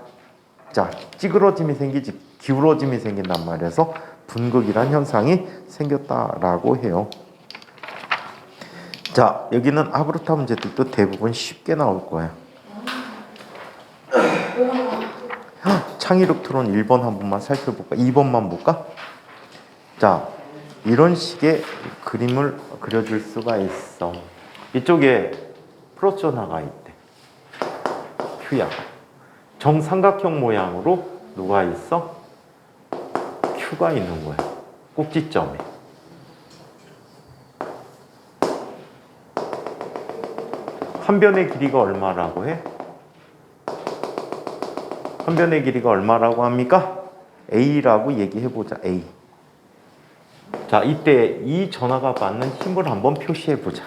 자, 찌그러짐이 생기지 기울어짐이 생긴단 말이어서 분극이란 현상이 생겼다라고 해요. 자, 여기는 아브르타 문제들도 대부분 쉽게 나올 거예요. 창의력토론 1번 한 번만 살펴볼까? 2번만 볼까? 자, 이런 식의 그림을 그려줄 수가 있어. 이쪽에 플러스 전하가 있대. Q야. 정삼각형 모양으로 누가 있어? Q가 있는 거야. 꼭지점에. 한 변의 길이가 얼마라고 해? 한 변의 길이가 얼마라고 합니까? A라고 얘기해보자. A. 자, 이때 이 전하가 받는 힘을 한번 표시해보자.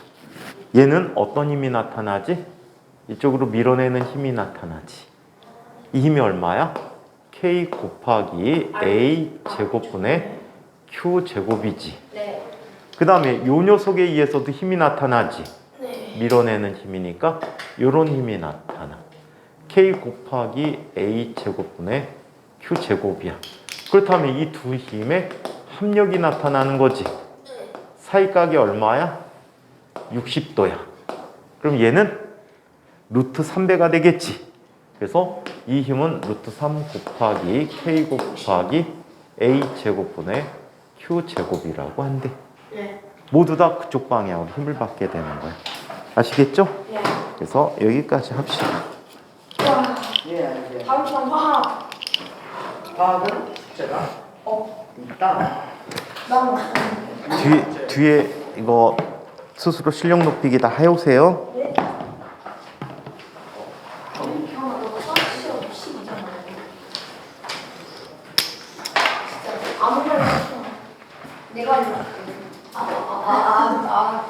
얘는 어떤 힘이 나타나지? 이쪽으로 밀어내는 힘이 나타나지. 이 힘이 얼마야? K 곱하기 A 제곱분의 Q 제곱이지. 네. 그 다음에 요 녀석에 의해서도 힘이 나타나지. 네. 밀어내는 힘이니까 요런 힘이 나타나. K 곱하기 A 제곱분의 Q 제곱이야. 그렇다면 이 두 힘의 합력이 나타나는 거지. 사이각이 얼마야? 60도야. 그럼 얘는 루트 3배가 되겠지. 그래서 이 힘은 루트 3 곱하기 K 곱하기 A 제곱분의 Q 제곱이라고 한대. 네. 모두 다 그쪽 방향으로 힘을 받게 되는 거야. 아시겠죠? 네. 그래서 여기까지 합시다. 와, 예. 다음 번 화학. 화학은 숙제가 있다. 난 뒤에 이거 스스로 실력 높이기 다 해오세요. 네. 잠깐만, 너 수학시험 12잖아. 진짜 아무 말도 없어. 내가 알려줄게. 아.